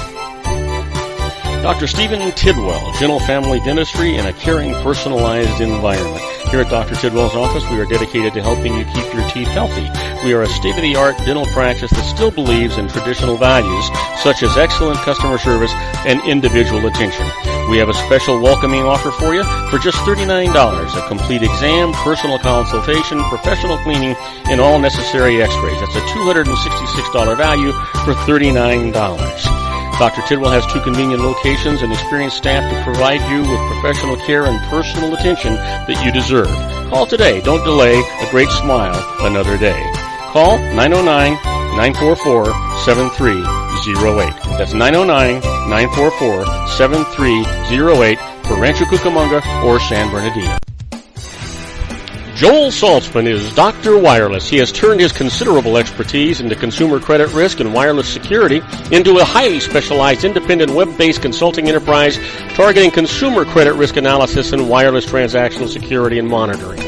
Dr. Stephen Tidwell, Gentle Family Dentistry in a caring, personalized environment. Here at Dr. Tidwell's office, we are dedicated to helping you keep your teeth healthy. We are a state-of-the-art dental practice that still believes in traditional values, such as excellent customer service and individual attention. We have a special welcoming offer for you for just $39, a complete exam, personal consultation, professional cleaning, and all necessary x-rays. That's a $266 value for $39. Dr. Tidwell has 2 convenient locations and experienced staff to provide you with professional care and personal attention that you deserve. Call today. Don't delay. A great smile another day. Call 909-944-7308. That's 909-944-7308 for Rancho Cucamonga or San Bernardino. Joel Saltzman is Dr. Wireless. He has turned his considerable expertise into consumer credit risk and wireless security into a highly specialized independent web-based consulting enterprise targeting consumer credit risk analysis and wireless transactional security and monitoring.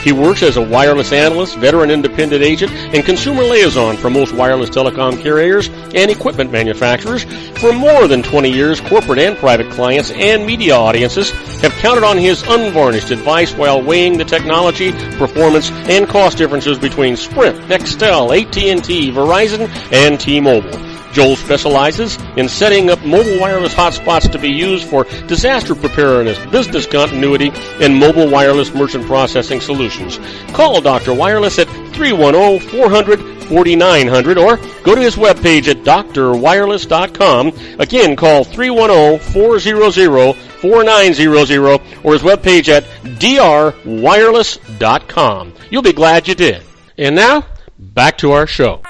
He works as a wireless analyst, veteran independent agent, and consumer liaison for most wireless telecom carriers and equipment manufacturers. For more than 20 years, corporate and private clients and media audiences have counted on his unvarnished advice while weighing the technology, performance, and cost differences between Sprint, Nextel, AT&T, Verizon, and T-Mobile. Joel specializes in setting up mobile wireless hotspots to be used for disaster preparedness, business continuity, and mobile wireless merchant processing solutions. Call Dr. Wireless at 310-400-4900 or go to his webpage at drwireless.com. Again, call 310-400-4900 or his webpage at drwireless.com. You'll be glad you did. And now, back to our show.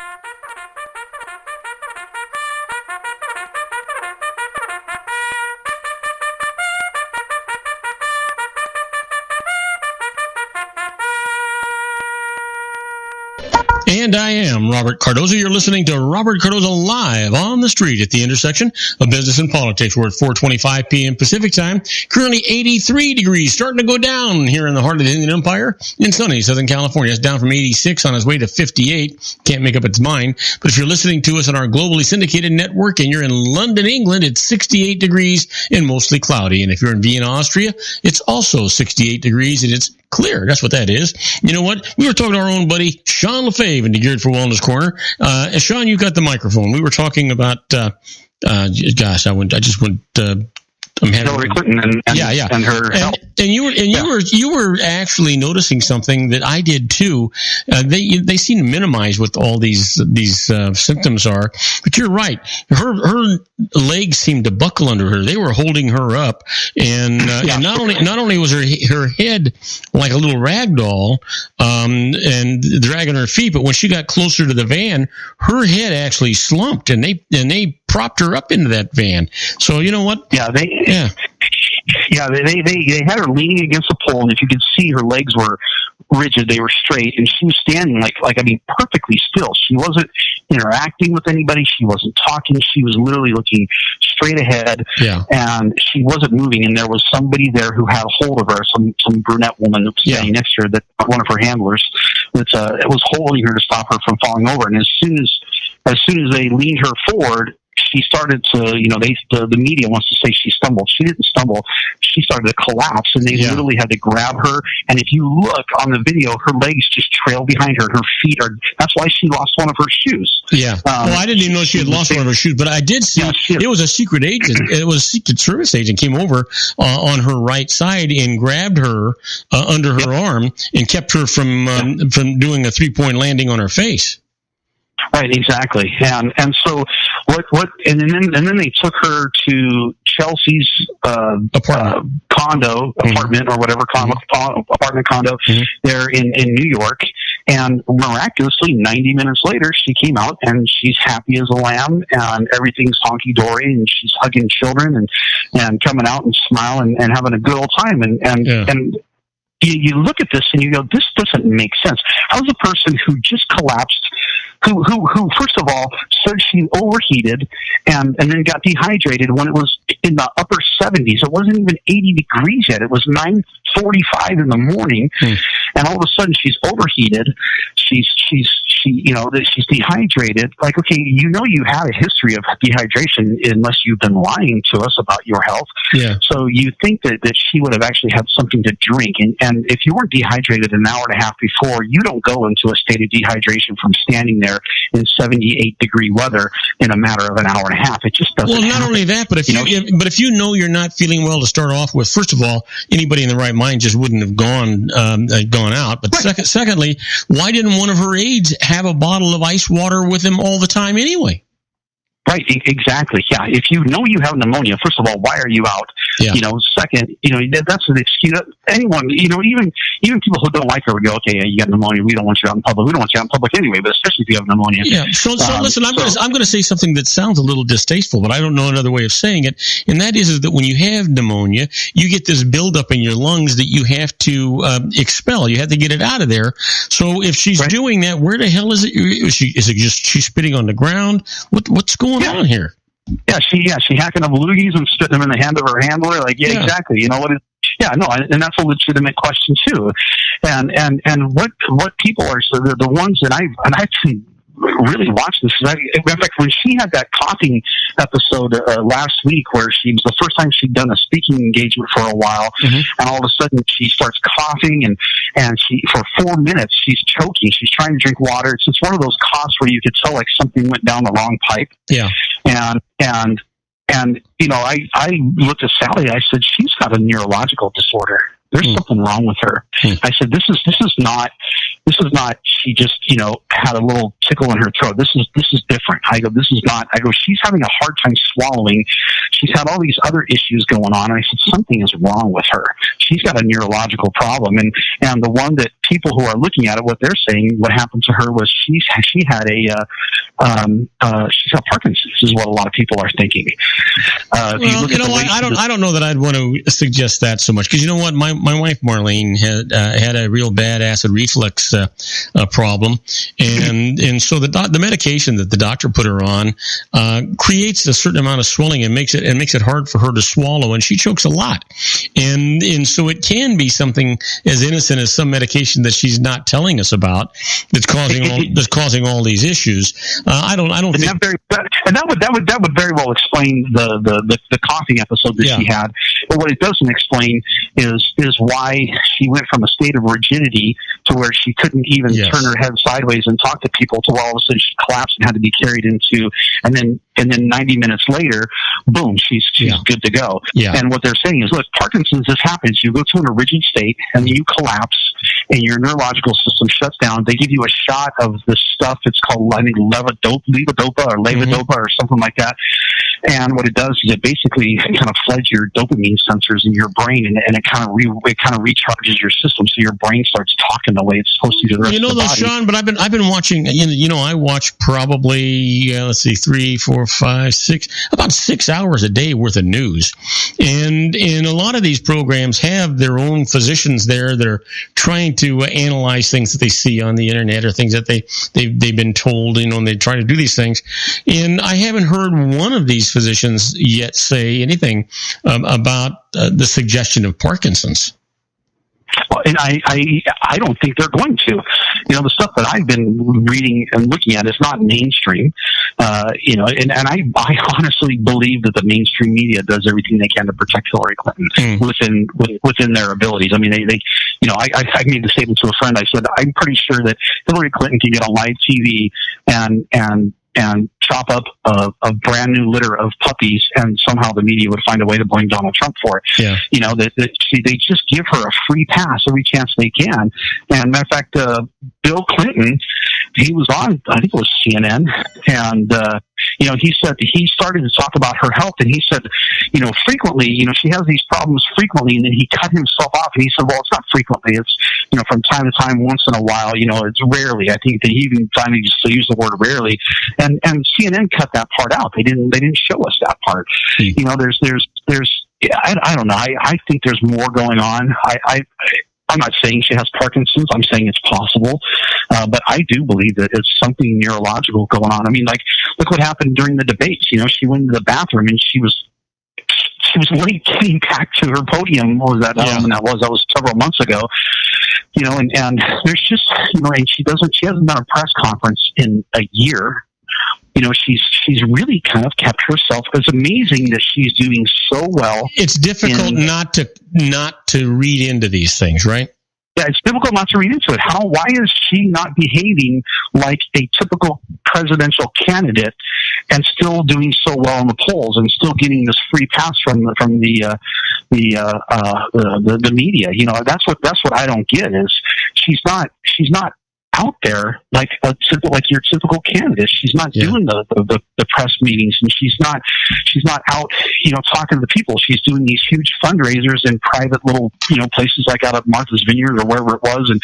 And I am Robert Cardoza. You're listening to Robert Cardoza Live on the street at the intersection of business and politics. We're at 4:25 p.m. Pacific time. Currently 83 degrees, starting to go down here in the heart of the Inland Empire in sunny Southern California. It's down from 86 on its way to 58. Can't make up its mind. But if you're listening to us on our globally syndicated network and you're in London, England, it's 68 degrees and mostly cloudy. And if you're in Vienna, Austria, it's also 68 degrees and it's clear. That's what that is. You know what? We were talking to our own buddy, Sean LaFave in the Geared for Wellness Corner. And Sean, you got the microphone. We were talking about, I'm having Hillary Clinton and her health. And you were actually noticing something that I did too. They seem to minimize what all these symptoms are, but you're right. Her legs seemed to buckle under her. They were holding her up, and not only was her head like a little rag doll, and dragging her feet, but when she got closer to the van, her head actually slumped, and they propped her up into that van. So you know what? They had her leaning against a pole, and if you could see, her legs were rigid, they were straight, and she was standing perfectly still. She wasn't interacting with anybody. She wasn't talking. She was literally looking straight ahead, and she wasn't moving. And there was somebody there who had a hold of her, some brunette woman that was standing next to her, that one of her handlers, that was holding her to stop her from falling over. And as soon as they leaned her forward, she started to, the media wants to say she stumbled. She didn't stumble. She started to collapse, and they literally had to grab her. And if you look on the video, her legs just trail behind her. Her feet that's why she lost one of her shoes. Yeah. Well, I didn't even know she had lost one of her shoes, but I did see it was a secret agent. It was a Secret Service agent came over on her right side and grabbed her under her arm and kept her from doing a 3-point landing on her face. Right, exactly. And so and then they took her to Chelsea's apartment or whatever, apartment condo there in New York. And miraculously, 90 minutes later, she came out and she's happy as a lamb, and everything's honky-dory, and she's hugging children and coming out and smiling and having a good old time. And you look at this and you go, this doesn't make sense. How's a person who just collapsed, who first of all said she overheated and then got dehydrated when it was in the upper 70s. It wasn't even 80 degrees yet. It was 9:45 in the morning, and all of a sudden she's overheated. She's dehydrated. Like, okay, you had a history of dehydration unless you've been lying to us about your health. Yeah. So you think that she would have actually had something to drink, and if you weren't dehydrated an hour and a half before, you don't go into a state of dehydration from standing there in 78 degree weather in a matter of an hour and a half. It just doesn't. Well, not happen. Only that, but if you know you're not feeling well to start off with, first of all, anybody in the right mind just wouldn't have gone out. But secondly, why didn't one of her aides have a bottle of ice water with him all the time anyway? Right, exactly. Yeah, if you know you have pneumonia, first of all, why are you out? Yeah. Second, that's an excuse. Anyone, even people who don't like her would go, okay, yeah, you got pneumonia. We don't want you out in public. We don't want you out in public anyway, but especially if you have pneumonia. Yeah. So listen, I'm going to say something that sounds a little distasteful, but I don't know another way of saying it. And that is that when you have pneumonia, you get this buildup in your lungs that you have to expel. You have to get it out of there. So if she's doing that, where the hell is it? Is it just she's spitting on the ground? What's going on here? Yeah, she hacking up loogies and spitting them in the hand of her handler. Like, exactly. You know what? And that's a legitimate question too. And what people are, so the ones that I've seen really watch this. In fact, when she had that coughing episode last week, where she was the first time she'd done a speaking engagement for a while, and all of a sudden she starts coughing, and she for 4 minutes she's choking. She's trying to drink water. It's just one of those coughs where you could tell like something went down the wrong pipe. Yeah, and I looked at Sally. I said, she's got a neurological disorder. There's something wrong with her. I said, this is not, she just, had a little tickle in her throat. This is different. I go, she's having a hard time swallowing. She's had all these other issues going on. And I said, something is wrong with her. She's got a neurological problem. And the one that people who are looking at it, what they're saying, what happened to her was she had she's got Parkinson's, is what a lot of people are thinking. I don't know that I'd want to suggest that so much, because you know what, my wife Marlene had a real bad acid reflux problem, and so the medication that the doctor put her on creates a certain amount of swelling and makes it hard for her to swallow, and she chokes a lot, and so it can be something as innocent as some medication that she's not telling us about that's causing all these issues. I don't think that would very well explain the coughing episode that she had. But what it doesn't explain is why she went from a state of rigidity to where she couldn't even turn her head sideways and talk to people, to all of a sudden she collapsed and had to be carried into, and then 90 minutes later, boom, she's good to go. Yeah. And what they're saying is, look, Parkinson's, this happens. You go to a rigid state and you collapse and your neurological system shuts down. They give you a shot of this stuff. It's called, I think, levodopa or levodopa or something like that. And what it does is it basically kind of floods your dopamine sensors in your brain, and it kind of recharges your system, so your brain starts talking the way it's supposed to the rest of the body. Sean, but I've been watching. I watch probably 3, 4, 5, 6, about 6 hours a day worth of news, and a lot of these programs have their own physicians there that are trying to analyze things that they see on the internet or things that they've been told. And they try to do these things, and I haven't heard one of these physicians yet say anything about the suggestion of Parkinson's. And I don't think they're going to. The stuff that I've been reading and looking at is not mainstream. And I honestly believe that the mainstream media does everything they can to protect Hillary Clinton within their abilities. I mean, I made the statement to a friend. I said, I'm pretty sure that Hillary Clinton can get on live TV and chop up a brand new litter of puppies, and somehow the media would find a way to blame Donald Trump for it. Yeah. They just give her a free pass every chance they can. And matter of fact, Bill Clinton, he was on, I think it was CNN, and he said he started to talk about her health, and he said, frequently, she has these problems frequently, and then he cut himself off, and he said, well, it's not frequently, it's, from time to time, once in a while, it's rarely. I think they even finally just use the word rarely, and CNN cut that part out. They didn't show us that part. I don't know. I think there's more going on. I'm not saying she has Parkinson's. I'm saying it's possible. But I do believe that it's something neurological going on. I mean, look what happened during the debates. She went into the bathroom and she was late getting back to her podium. What was that? I don't know when that was. That was several months ago. And there's just, and she hasn't done a press conference in a year. She's really kind of kept herself. It's amazing that she's doing so well. It's difficult not to read into these things, right? Yeah, it's difficult not to read into it. Why is she not behaving like a typical presidential candidate and still doing so well in the polls and still getting this free pass from the media? That's what I don't get is she's not out there like your typical candidate. She's not doing the press meetings, and she's not out, talking to the people. She's doing these huge fundraisers in private little, places like out at Martha's Vineyard or wherever it was, and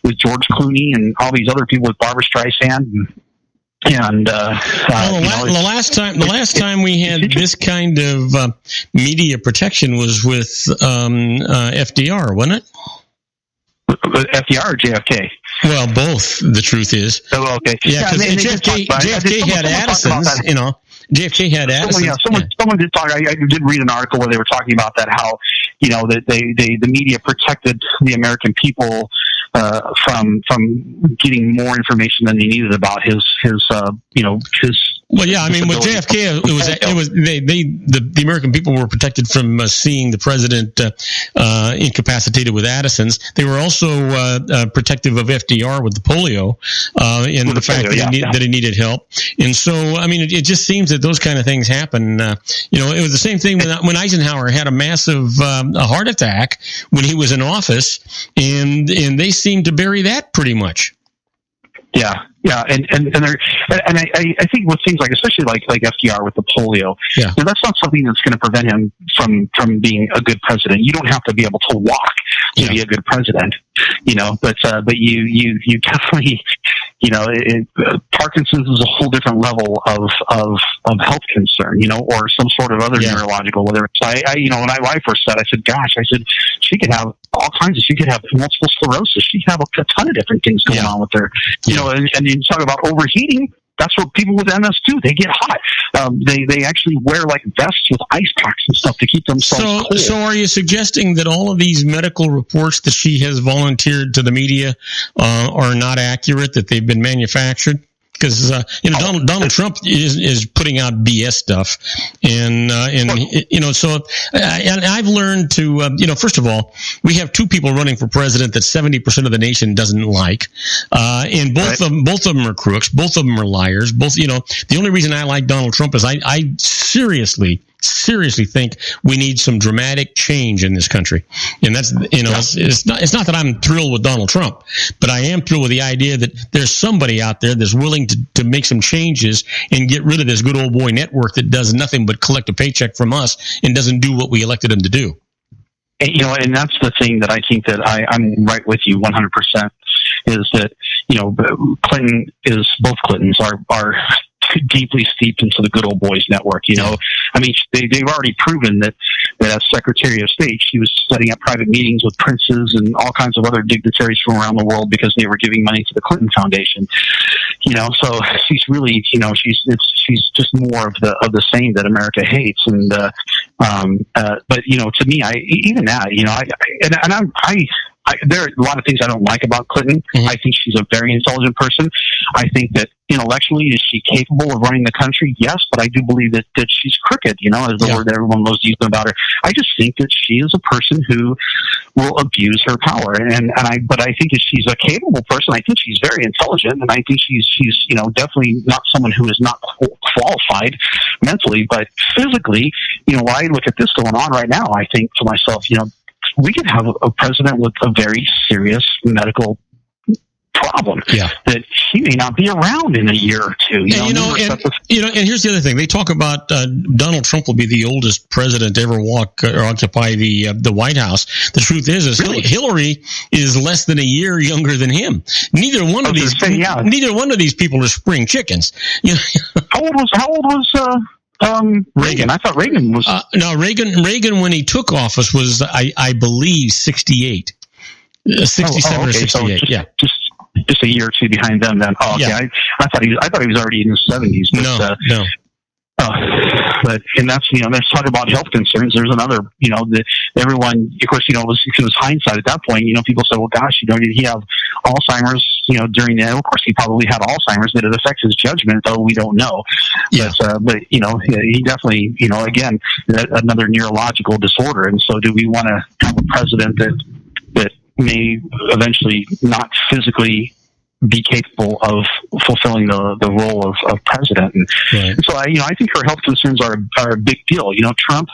with George Clooney and all these other people, with Barbara Streisand. And the last time we had this kind of media protection was with FDR, wasn't it? FDR or JFK? Well, both. The truth is. Oh, okay. Yeah, because JFK had Addison's. JFK had Addison. Someone did talk. I did read an article where they were talking about that, how that the media protected the American people from getting more information than they needed about his. Well, yeah, I mean, with JFK, the American people were protected from seeing the president incapacitated with Addison's. They were also protective of FDR with the polio, and the fact that he needed help. And so, I mean, it just seems that those kind of things happen. It was the same thing when Eisenhower had a massive heart attack when he was in office, and they seemed to bury that pretty much. Yeah, and I think with things like, especially like FDR with the polio, that's not something that's going to prevent him from being a good president. You don't have to be able to walk to be a good president, but you definitely, Parkinson's is a whole different level of health concern, or some sort of other neurological, whether it's, when I first said, I said, she could have all kinds of, she could have multiple sclerosis. She could have a ton of different things going on with her, and you talk about overheating. That's what people with MS do. They get hot. They actually wear like vests with ice packs and stuff to keep themselves cool. So are you suggesting that all of these medical reports that she has volunteered to the media are not accurate, that they've been manufactured? Because Donald Trump is putting out BS stuff, and so I've learned to first of all, we have two people running for president that 70% of the nation doesn't like, and both of them are crooks, both of them are liars. Both, the only reason I like Donald Trump is I seriously think we need some dramatic change in this country, and that's it's not that I'm thrilled with Donald Trump, but I am thrilled with the idea that there's somebody out there that's willing to make some changes and get rid of this good old boy network that does nothing but collect a paycheck from us and doesn't do what we elected him to do. And that's the thing that I think that I'm right with you 100%, is that both Clintons are deeply steeped into the good old boys network. I mean, they've already proven that as Secretary of State, she was setting up private meetings with princes and all kinds of other dignitaries from around the world because they were giving money to the Clinton Foundation. So she's really, she's just more of the same that America hates. And but to me, there are a lot of things I don't like about Clinton. Mm-hmm. I think she's a very intelligent person. I think that intellectually, is she capable of running the country? Yes, but I do believe that she's crooked, as the word that everyone loves using about her. I just think that she is a person who will abuse her power. But I think that she's a capable person. I think she's very intelligent, and I think she's definitely not someone who is not qualified mentally, but physically, when I look at this going on right now, I think to myself, we could have a president with a very serious medical problem that he may not be around in a year or two. And here's the other thing. They talk about Donald Trump will be the oldest president to ever walk or occupy the White House. The truth is Hillary is less than a year younger than him. Neither one of these people are spring chickens. How old was Reagan? I thought Reagan was... Reagan, when he took office, was, I believe, 68. 67 or 68, Just a year or two behind them then. Oh, okay. Yeah. I thought he was already in his 70s. But, no. And that's, let's talk about health concerns. There's another, everyone, of course, it was hindsight at that point. People said, well, gosh, did he have Alzheimer's, during that? Of course, he probably had Alzheimer's. Did it affect his judgment? Though we don't know. Yeah. But he definitely, again, another neurological disorder. And so do we want to have a president that may eventually not physically be capable of fulfilling the role of president. And so I think her health concerns are a big deal. Trump,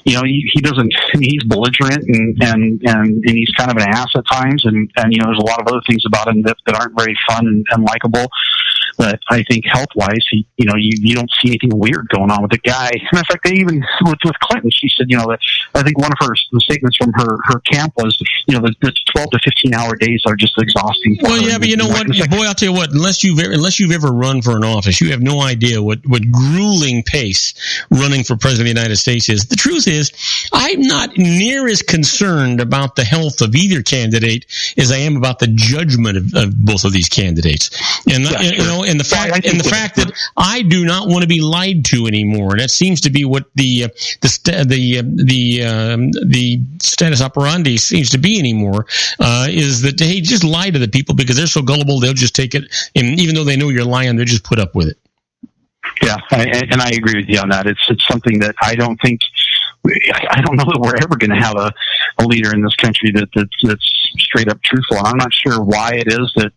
he doesn't, he's belligerent and he's kind of an ass at times. And there's a lot of other things about him that aren't very fun and likable. But I think health-wise, you don't see anything weird going on with the guy. Matter of fact, they even with Clinton, she said, that I think one of the statements from her camp was, the 12 to 15-hour days are just exhausting. Well, yeah, but you know what, boy, I'll tell you what. Unless you've ever run for an office, you have no idea what grueling pace running for president of the United States is. The truth is, I'm not near as concerned about the health of either candidate as I am about the judgment of both of these candidates. And and the fact that I do not want to be lied to anymore, and that seems to be what the status operandi seems to be anymore, is that hey, just lie to the people because they're so gullible they'll just take it, and even though they know you're lying, they'll just put up with it. Yeah, and I agree with you on that. It's something that I don't know that we're ever going to have a leader in this country that's straight up truthful. And I'm not sure why it is that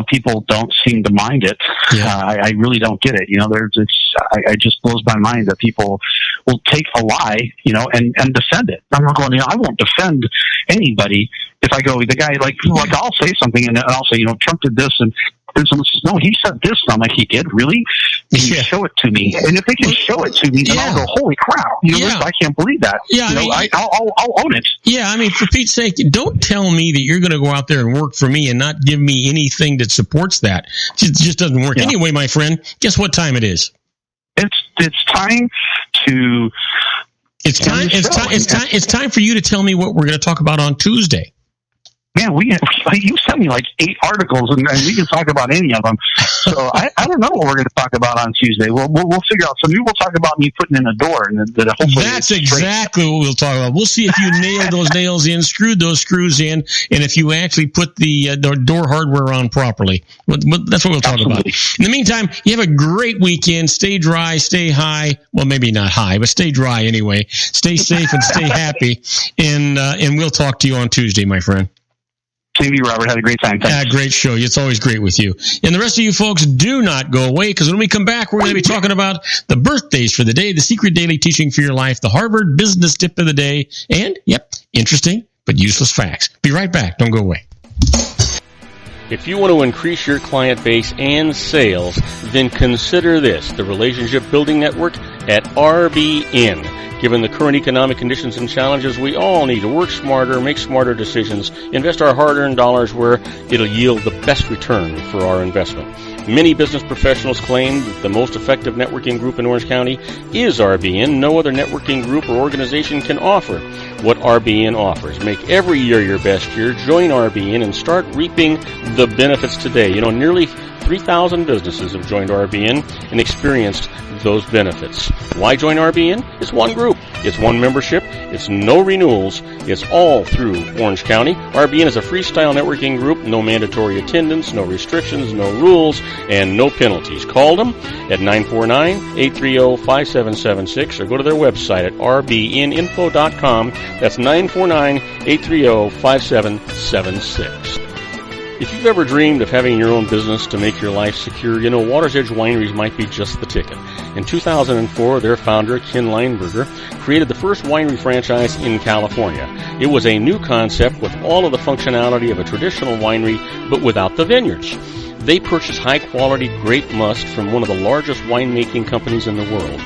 people don't seem to mind it. Yeah. I really don't get it. It just blows my mind that people will take a lie, and defend it. I'm not going, I won't defend anybody if I go, the guy, like I'll say something and I'll say, Trump did this and someone says, no, he said this. And I'm like, he did? Really? Can you show it to me? And if they can show it to me, then I'll go, holy crap. I can't believe that. Yeah, I'll own it. Yeah, for Pete's sake, don't tell me that you're going to go out there and work for me and not give me anything that supports that. It just doesn't work. Yeah. Anyway, my friend, guess what time it is? It's time to... It's time for you to tell me what we're going to talk about on Tuesday. Man, you sent me like 8 articles, and we can talk about any of them. So I don't know what we're going to talk about on Tuesday. We'll figure out. So maybe we'll talk about me putting in a door, and that hopefully that's exactly what we'll talk about. We'll see if you nailed those nails in, screwed those screws in, and if you actually put the door hardware on properly. That's what we'll talk about. In the meantime, you have a great weekend. Stay dry, stay high. Well, maybe not high, but stay dry anyway. Stay safe and stay happy. And we'll talk to you on Tuesday, my friend. Same to you, Robert. Had a great time. Thanks. Yeah, great show. It's always great with you. And the rest of you folks, do not go away, because when we come back, we're going to be talking about the birthdays for the day, the secret daily teaching for your life, the Harvard business tip of the day, and, interesting but useless facts. Be right back. Don't go away. If you want to increase your client base and sales, then consider this, the Relationship Building Network at RBN. Given the current economic conditions and challenges, we all need to work smarter, make smarter decisions, invest our hard-earned dollars where it'll yield the best return for our investment. Many business professionals claim that the most effective networking group in Orange County is RBN. No other networking group or organization can offer what RBN offers. Make every year your best year. Join RBN and start reaping the benefits today. Nearly 3,000 businesses have joined RBN and experienced those benefits. Why join RBN? It's one group. It's one membership. It's no renewals. It's all through Orange County. RBN is a freestyle networking group. No mandatory attendance, no restrictions, no rules, and no penalties. Call them at 949-830-5776 or go to their website at rbninfo.com. That's 949-830-5776. If you've ever dreamed of having your own business to make your life secure, Water's Edge Wineries might be just the ticket. In 2004, their founder, Ken Lineberger, created the first winery franchise in California. It was a new concept with all of the functionality of a traditional winery, but without the vineyards. They purchased high-quality grape must from one of the largest winemaking companies in the world.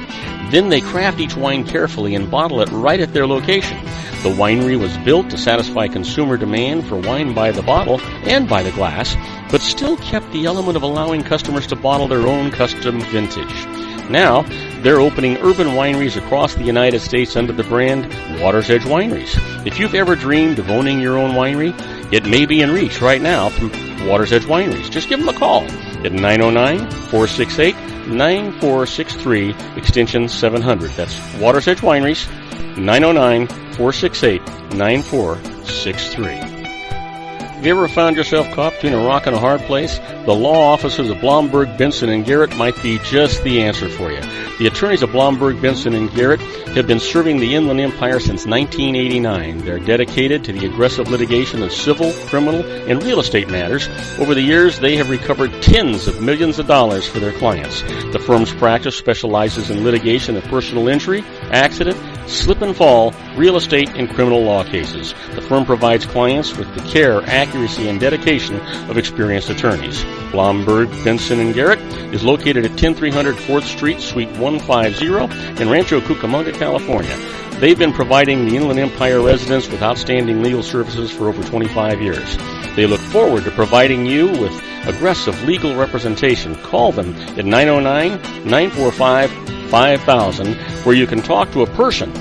Then they craft each wine carefully and bottle it right at their location. The winery was built to satisfy consumer demand for wine by the bottle and by the glass, but still kept the element of allowing customers to bottle their own custom vintage. Now, they're opening urban wineries across the United States under the brand Water's Edge Wineries. If you've ever dreamed of owning your own winery, it may be in reach right now through Water's Edge Wineries. Just give them a call at 909-468-9463, extension 700. That's Water's Edge Wineries, 909-468-9463. Have you ever found yourself caught between a rock and a hard place? The law offices of Blomberg, Benson, and Garrett might be just the answer for you. The attorneys of Blomberg, Benson, and Garrett have been serving the Inland Empire since 1989. They're dedicated to the aggressive litigation of civil, criminal, and real estate matters. Over the years, they have recovered tens of millions of dollars for their clients. The firm's practice specializes in litigation of personal injury, accident, slip and fall, real estate, and criminal law cases. The firm provides clients with the care, accuracy, and dedication of experienced attorneys. Blomberg, Benson, and Garrett is located at 10300 4th Street, Suite 150 in Rancho Cucamonga, California. They've been providing the Inland Empire residents with outstanding legal services for over 25 years. They look forward to providing you with aggressive legal representation. Call them at 909-945-5000, where you can talk to a person,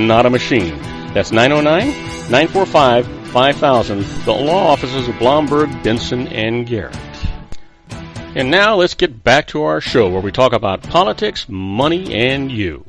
not a machine. That's 909-945-5000, the law offices of Blomberg, Benson, and Garrett. And now let's get back to our show where we talk about politics, money, and you.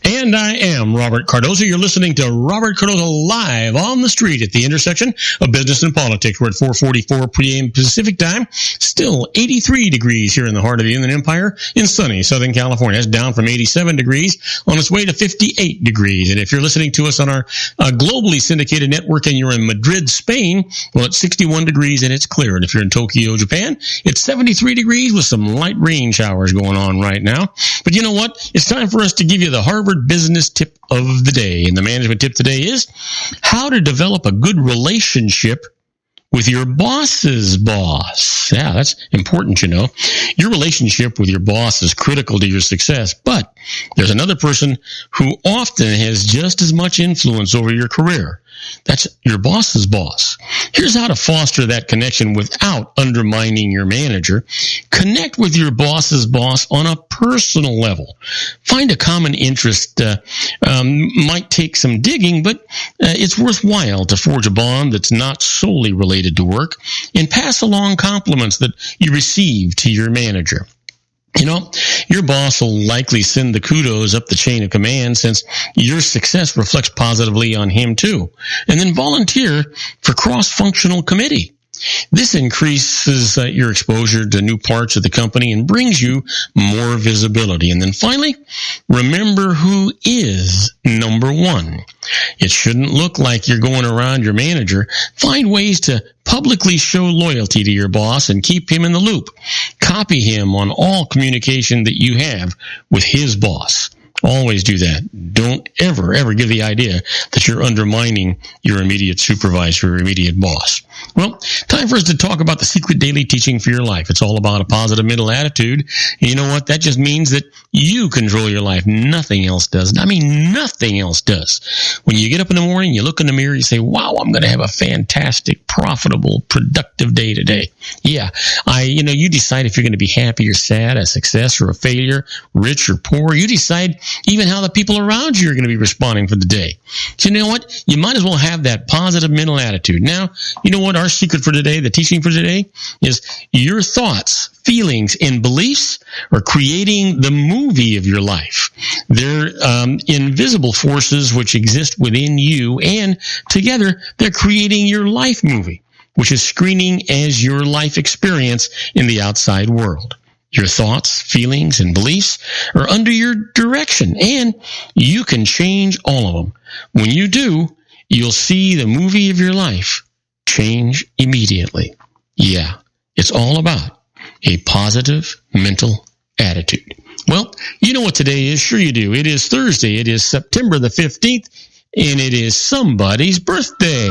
And I am Robert Cardoza. You're listening to Robert Cardoza live on the street at the intersection of business and politics. We're at 4:44 p.m. Pacific time. Still 83 degrees here in the heart of the Inland Empire in sunny Southern California. That's down from 87 degrees on its way to 58 degrees. And if you're listening to us on our globally syndicated network and you're in Madrid, Spain, well, it's 61 degrees and it's clear. And if you're in Tokyo, Japan, it's 73 degrees with some light rain showers going on right now. But you know what? It's time for us to give you the Harvard business tip of the day. And the management tip today is how to develop a good relationship with your boss's boss. Yeah, that's important, you know. Your relationship with your boss is critical to your success, but there's another person who often has just as much influence over your career. That's your boss's boss. Here's how to foster that connection without undermining your manager. Connect with your boss's boss on a personal level. Find a common interest. Might take some digging, but it's worthwhile to forge a bond that's not solely related to work, and pass along compliments that you receive to your manager. You know, your boss will likely send the kudos up the chain of command since your success reflects positively on him too. And then volunteer for cross-functional committee. This increases your exposure to new parts of the company and brings you more visibility. And then finally, remember who is number one. It shouldn't look like you're going around your manager. Find ways to publicly show loyalty to your boss and keep him in the loop. Copy him on all communication that you have with his boss. Always do that. Don't ever give the idea that you're undermining your immediate supervisor or immediate boss. Well, time for us to talk about the secret daily teaching for your life. It's all about a positive mental attitude. And you know what? That just means that you control your life. Nothing else does. I mean, nothing else does. When you get up in the morning, you look in the mirror, you say, wow, I'm going to have a fantastic, profitable, productive day today. Yeah. You decide if you're going to be happy or sad, a success or a failure, rich or poor. You decide even how the people around you are going to be responding for the day. So you know what? You might as well have that positive mental attitude. Now, you know what? Our secret for today, the teaching for today, is your thoughts, feelings, and beliefs are creating the movie of your life. They're invisible forces which exist within you, and together they're creating your life movie, which is screening as your life experience in the outside world. Your thoughts, feelings, and beliefs are under your direction, and you can change all of them. When you do, you'll see the movie of your life change immediately. Yeah, it's all about a positive mental attitude. Well, you know what today is. Sure you do. It is Thursday. It is September the 15th, and it is somebody's birthday.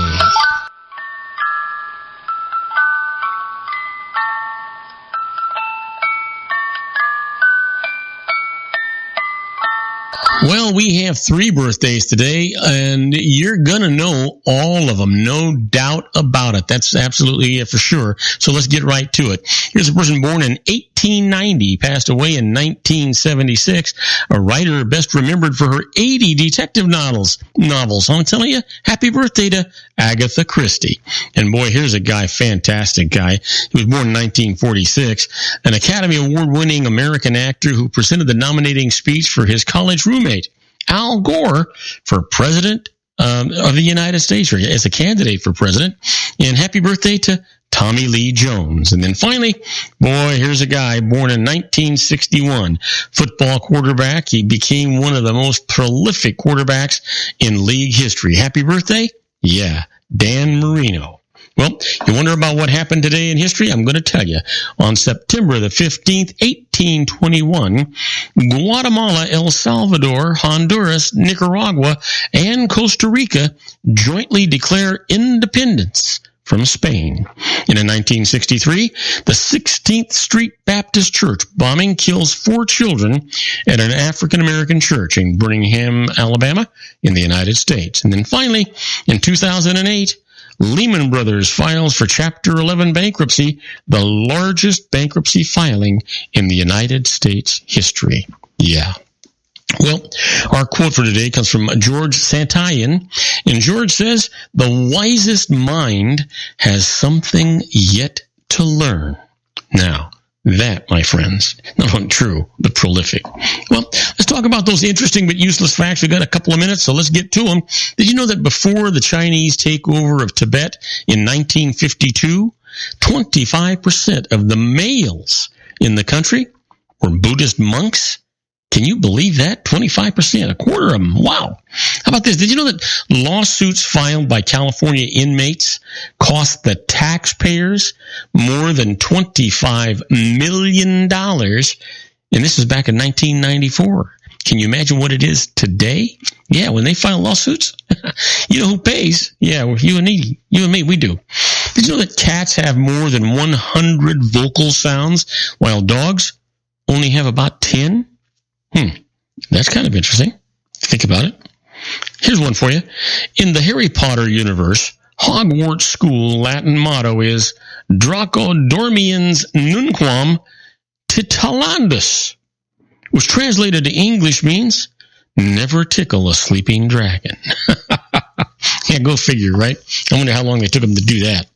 Well, we have 3 birthdays today, and you're going to know all of them, no doubt about it. That's absolutely for sure. So let's get right to it. Here's a person born in 1890, passed away in 1976, a writer best remembered for her 80 detective novels. I'm telling you, happy birthday to Agatha Christie. And boy, here's a guy, fantastic guy. He was born in 1946, an Academy Award-winning American actor who presented the nominating speech for his college roommate, Al Gore, for president of the United States, or as a candidate for president. And happy birthday to Tommy Lee Jones. And then finally, boy, here's a guy born in 1961, football quarterback. He became one of the most prolific quarterbacks in league history. Happy birthday? Yeah, Dan Marino. Well, you wonder about what happened today in history? I'm going to tell you. On September the 15th, 1821, Guatemala, El Salvador, Honduras, Nicaragua, and Costa Rica jointly declare independence from Spain. And in 1963, the 16th Street Baptist Church bombing kills 4 children at an African-American church in Birmingham, Alabama, in the United States. And then finally, in 2008, Lehman Brothers files for Chapter 11 bankruptcy, the largest bankruptcy filing in the United States history. Yeah. Well, our quote for today comes from George Santayan, and George says, "The wisest mind has something yet to learn." Now, that, my friends, not only true, but prolific. Well, let's talk about those interesting but useless facts. We've got a couple of minutes, so let's get to them. Did you know that before the Chinese takeover of Tibet in 1952, 25% of the males in the country were Buddhist monks? Can you believe that? 25%, a quarter of them. Wow. How about this? Did you know that lawsuits filed by California inmates cost the taxpayers more than $25 million? And this is back in 1994. Can you imagine what it is today? Yeah, when they file lawsuits, you know who pays? Yeah, you and me, we do. Did you know that cats have more than 100 vocal sounds while dogs only have about 10? That's kind of interesting. Think about it. Here's one for you. In the Harry Potter universe, Hogwarts School Latin motto is Draco Dormiens Nunquam Titilandus, which translated to English means never tickle a sleeping dragon. Yeah, go figure, right? I wonder how long they took them to do that.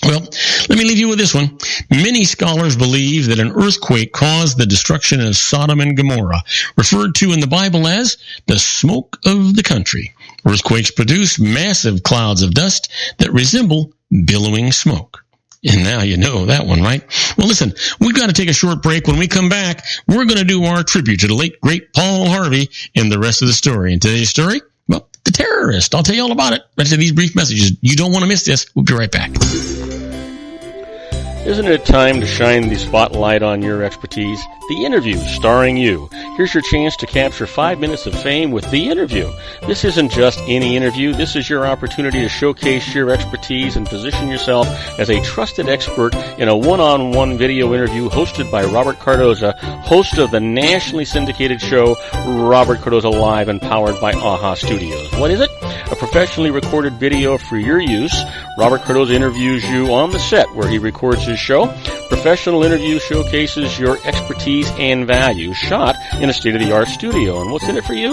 Well, let me leave you with this one. Many scholars believe that an earthquake caused the destruction of Sodom and Gomorrah, referred to in the Bible as the smoke of the country. Earthquakes produce massive clouds of dust that resemble billowing smoke. And now you know that one, right? Well, listen, we've got to take a short break. When we come back, we're going to do our tribute to the late, great Paul Harvey and the rest of the story. And today's story, well, the terrorist. I'll tell you all about it after these brief messages. You don't want to miss this. We'll be right back. Isn't it time to shine the spotlight on your expertise? The Interview, starring you. Here's your chance to capture 5 minutes of fame with The Interview. This isn't just any interview. This is your opportunity to showcase your expertise and position yourself as a trusted expert in a one-on-one video interview hosted by Robert Cardoza, host of the nationally syndicated show Robert Cardoza Live and powered by AHA Studios. What is it? A professionally recorded video for your use. Robert Cardoza interviews you on the set where he records his show. Professional interview showcases your expertise and value, shot in a state-of-the-art studio. And what's in it for you?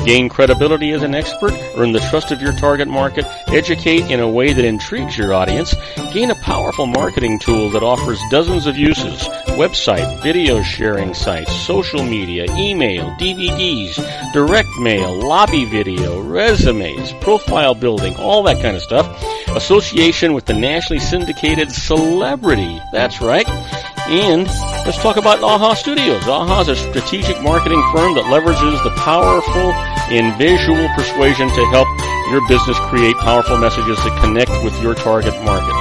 Gain credibility as an expert, earn the trust of your target market, educate in a way that intrigues your audience, gain a powerful marketing tool that offers dozens of uses, website, video sharing sites, social media, email, DVDs, direct mail, lobby video, resumes, profile building, all that kind of stuff. Association with the nationally syndicated celebrity. That's right. And let's talk about AHA Studios. AHA is a strategic marketing firm that leverages the powerful and visual persuasion to help your business create powerful messages that connect with your target market.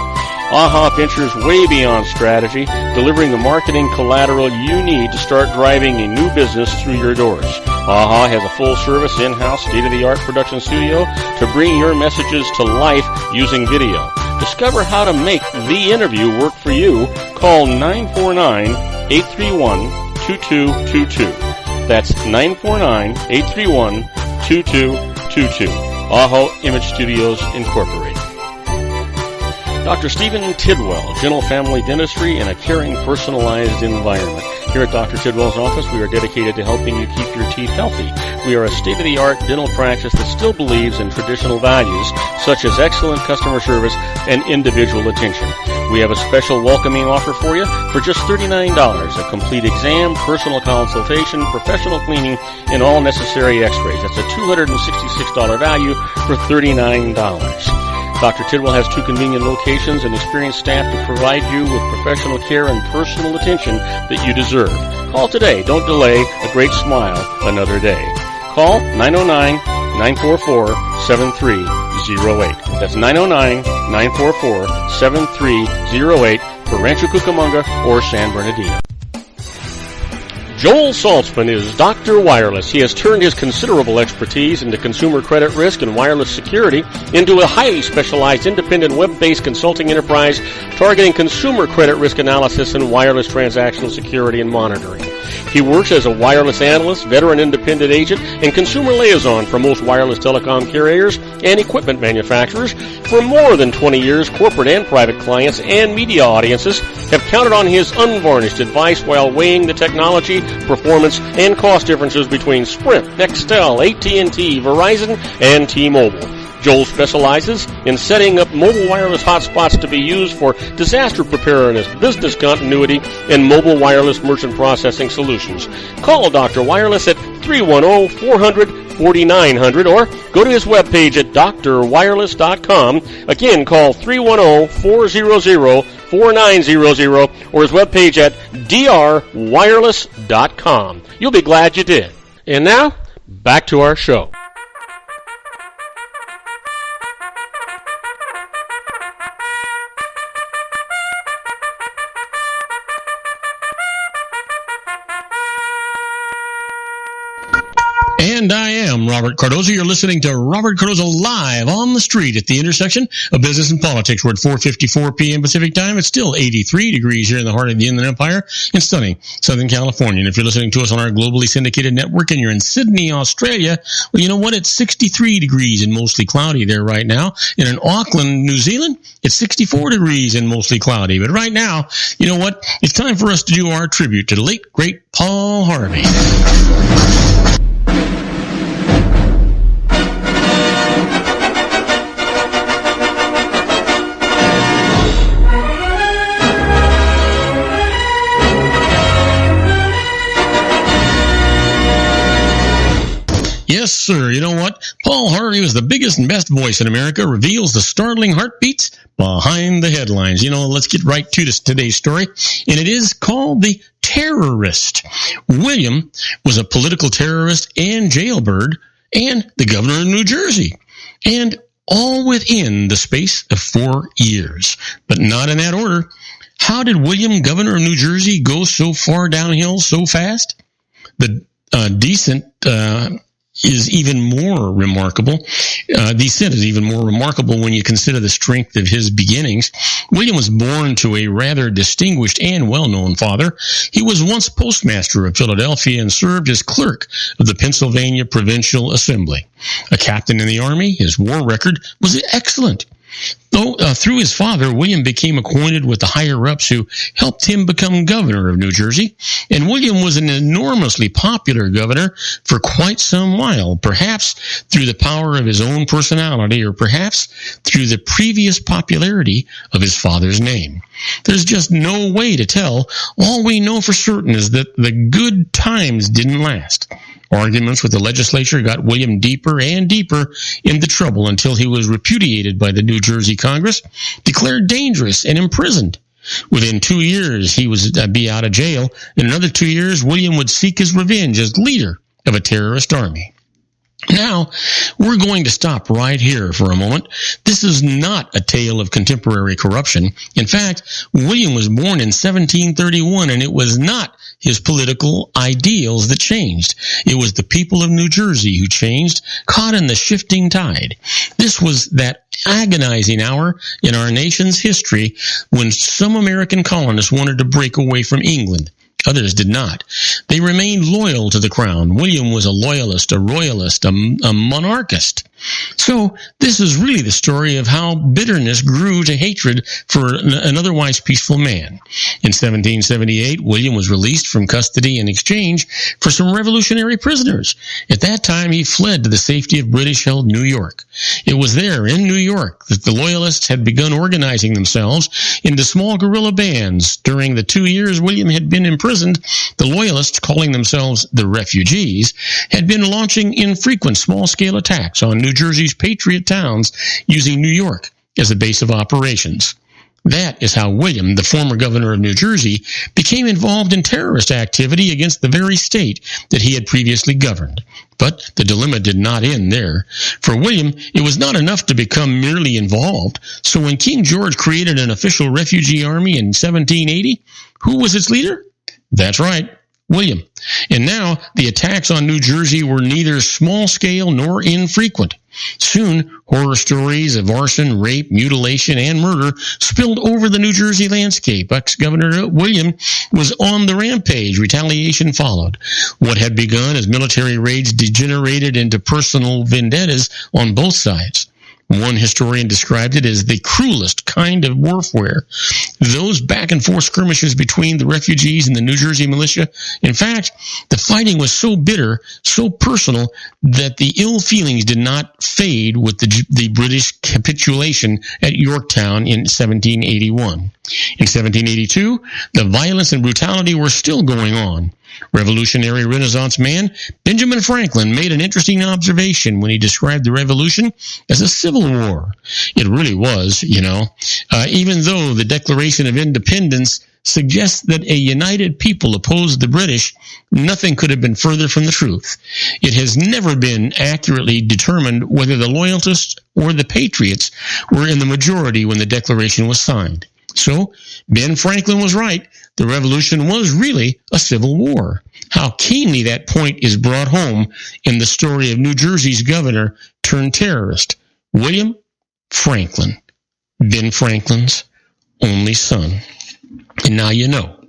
AHA ventures way beyond strategy, delivering the marketing collateral you need to start driving a new business through your doors. AHA has a full-service, in-house, state-of-the-art production studio to bring your messages to life using video. Discover how to make The Interview work for you. Call 949-831-2222. That's 949-831-2222. Aho Image Studios, Incorporated. Dr. Stephen Tidwell, Gentle Family Dentistry in a caring, personalized environment. Here at Dr. Tidwell's office, we are dedicated to helping you keep your teeth healthy. We are a state-of-the-art dental practice that still believes in traditional values, such as excellent customer service and individual attention. We have a special welcoming offer for you for just $39, a complete exam, personal consultation, professional cleaning, and all necessary x-rays. That's a $266 value for $39. Dr. Tidwell has 2 convenient locations and experienced staff to provide you with professional care and personal attention that you deserve. Call today. Don't delay. A great smile another day. Call 909-944-7308. That's 909-944-7308 for Rancho Cucamonga or San Bernardino. Joel Saltzman is Dr. Wireless. He has turned his considerable expertise into consumer credit risk and wireless security into a highly specialized independent web-based consulting enterprise targeting consumer credit risk analysis and wireless transactional security and monitoring. He works as a wireless analyst, veteran independent agent, and consumer liaison for most wireless telecom carriers and equipment manufacturers. For more than 20 years, corporate and private clients and media audiences have counted on his unvarnished advice while weighing the technology, performance, and cost differences between Sprint, Nextel, AT&T, Verizon, and T-Mobile. Joel specializes in setting up mobile wireless hotspots to be used for disaster preparedness, business continuity, and mobile wireless merchant processing solutions. Call Dr. Wireless at 310-400-4900 or go to his webpage at drwireless.com. Again, call 310-400-4900 or his webpage at drwireless.com. You'll be glad you did. And now, back to our show. And I am Robert Cardoza. You're listening to Robert Cardoza live on the street at the intersection of business and politics. We're at 4:54 p.m. Pacific time. It's still 83 degrees here in the heart of the Inland Empire in stunning Southern California. And if you're listening to us on our globally syndicated network and you're in Sydney, Australia, well, you know what? It's 63 degrees and mostly cloudy there right now. And in Auckland, New Zealand, it's 64 degrees and mostly cloudy. But right now, you know what? It's time for us to do our tribute to the late, great Paul Harvey. Yes, sir. You know what? Paul Harvey was the biggest and best voice in America, reveals the startling heartbeats behind the headlines. You know, let's get right to today's story. And it is called The Terrorist. William was a political terrorist and jailbird and the governor of New Jersey. And all within the space of 4 years. But not in that order. How did William, governor of New Jersey, go so far downhill so fast? The descent is even more remarkable. Descent is even more remarkable when you consider the strength of his beginnings. William was born to a rather distinguished and well-known father. He was once postmaster of Philadelphia and served as clerk of the Pennsylvania Provincial Assembly. A captain in the Army, his war record was excellent. Though through his father, William became acquainted with the higher-ups who helped him become governor of New Jersey. And William was an enormously popular governor for quite some while, perhaps through the power of his own personality or perhaps through the previous popularity of his father's name. There's just no way to tell. All we know for certain is that the good times didn't last. Arguments with the legislature got William deeper and deeper into trouble until he was repudiated by the New Jersey Congress, declared dangerous, and imprisoned. Within 2 years, he would be out of jail. In another 2 years, William would seek his revenge as leader of a terrorist army. Now, we're going to stop right here for a moment. This is not a tale of contemporary corruption. In fact, William was born in 1731, and it was not his political ideals that changed. It was the people of New Jersey who changed, caught in the shifting tide. This was that agonizing hour in our nation's history when some American colonists wanted to break away from England. Others did not. They remained loyal to the crown. William was a loyalist, a royalist, a monarchist. So this is really the story of how bitterness grew to hatred for an otherwise peaceful man. In 1778, William was released from custody in exchange for some revolutionary prisoners. At that time, he fled to the safety of British-held New York. It was there, in New York, that the Loyalists had begun organizing themselves into small guerrilla bands. During the 2 years William had been imprisoned, the Loyalists, calling themselves the Refugees, had been launching infrequent small-scale attacks on New Jersey's patriot towns using New York as a base of operations. That is how William, the former governor of New Jersey, became involved in terrorist activity against the very state that he had previously governed. But the dilemma did not end there. For William, it was not enough to become merely involved. So when King George created an official refugee army in 1780, who was its leader? That's right, William. And now the attacks on New Jersey were neither small-scale nor infrequent. Soon, horror stories of arson, rape, mutilation, and murder spilled over the New Jersey landscape. Ex-Governor William was on the rampage. Retaliation followed. What had begun as military raids degenerated into personal vendettas on both sides. One historian described it as the cruelest kind of warfare. Those back-and-forth skirmishes between the refugees and the New Jersey militia, in fact, the fighting was so bitter, so personal, that the ill feelings did not fade with the British capitulation at Yorktown in 1781. In 1782, the violence and brutality were still going on. Revolutionary Renaissance man Benjamin Franklin made an interesting observation when he described the Revolution as a civil war. It really was, even though the Declaration of Independence suggests that a united people opposed the British, nothing could have been further from the truth. It has never been accurately determined whether the Loyalists or the Patriots were in the majority when the Declaration was signed. So, Ben Franklin was right. The Revolution was really a civil war. How keenly that point is brought home in the story of New Jersey's governor turned terrorist, William Franklin, Ben Franklin's only son. And now you know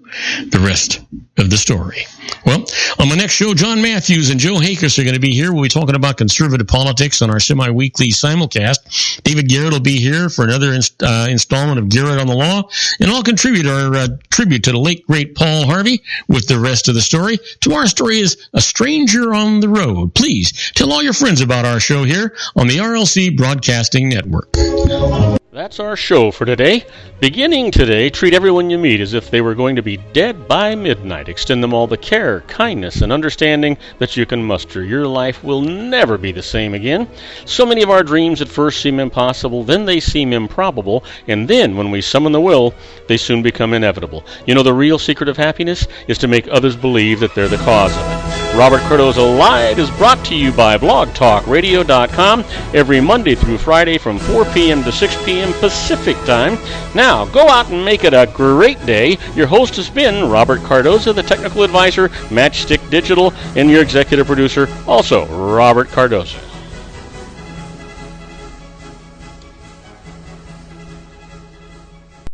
the rest of the story. Well, on my next show, John Matthews and Joe Hakers are going to be here. We'll be talking about conservative politics on our semi-weekly simulcast. David Garrett will be here for another installment of Garrett on the Law. And I'll contribute our tribute to the late, great Paul Harvey with the rest of the story. Tomorrow's story is A Stranger on the Road. Please tell all your friends about our show here on the RLC Broadcasting Network. That's our show for today. Beginning today, treat everyone you meet as if they were going to be dead by midnight. Extend them all the care, kindness, and understanding that you can muster. Your life will never be the same again. So many of our dreams at first seem impossible, then they seem improbable, and then when we summon the will, they soon become inevitable. You know, the real secret of happiness is to make others believe that they're the cause of it. Robert Cardoza Live is brought to you by blogtalkradio.com every Monday through Friday from 4 p.m. to 6 p.m. Pacific Time. Now, go out and make it a great day. Your host has been Robert Cardoza, the technical advisor, Matchstick Digital, and your executive producer, also Robert Cardoza.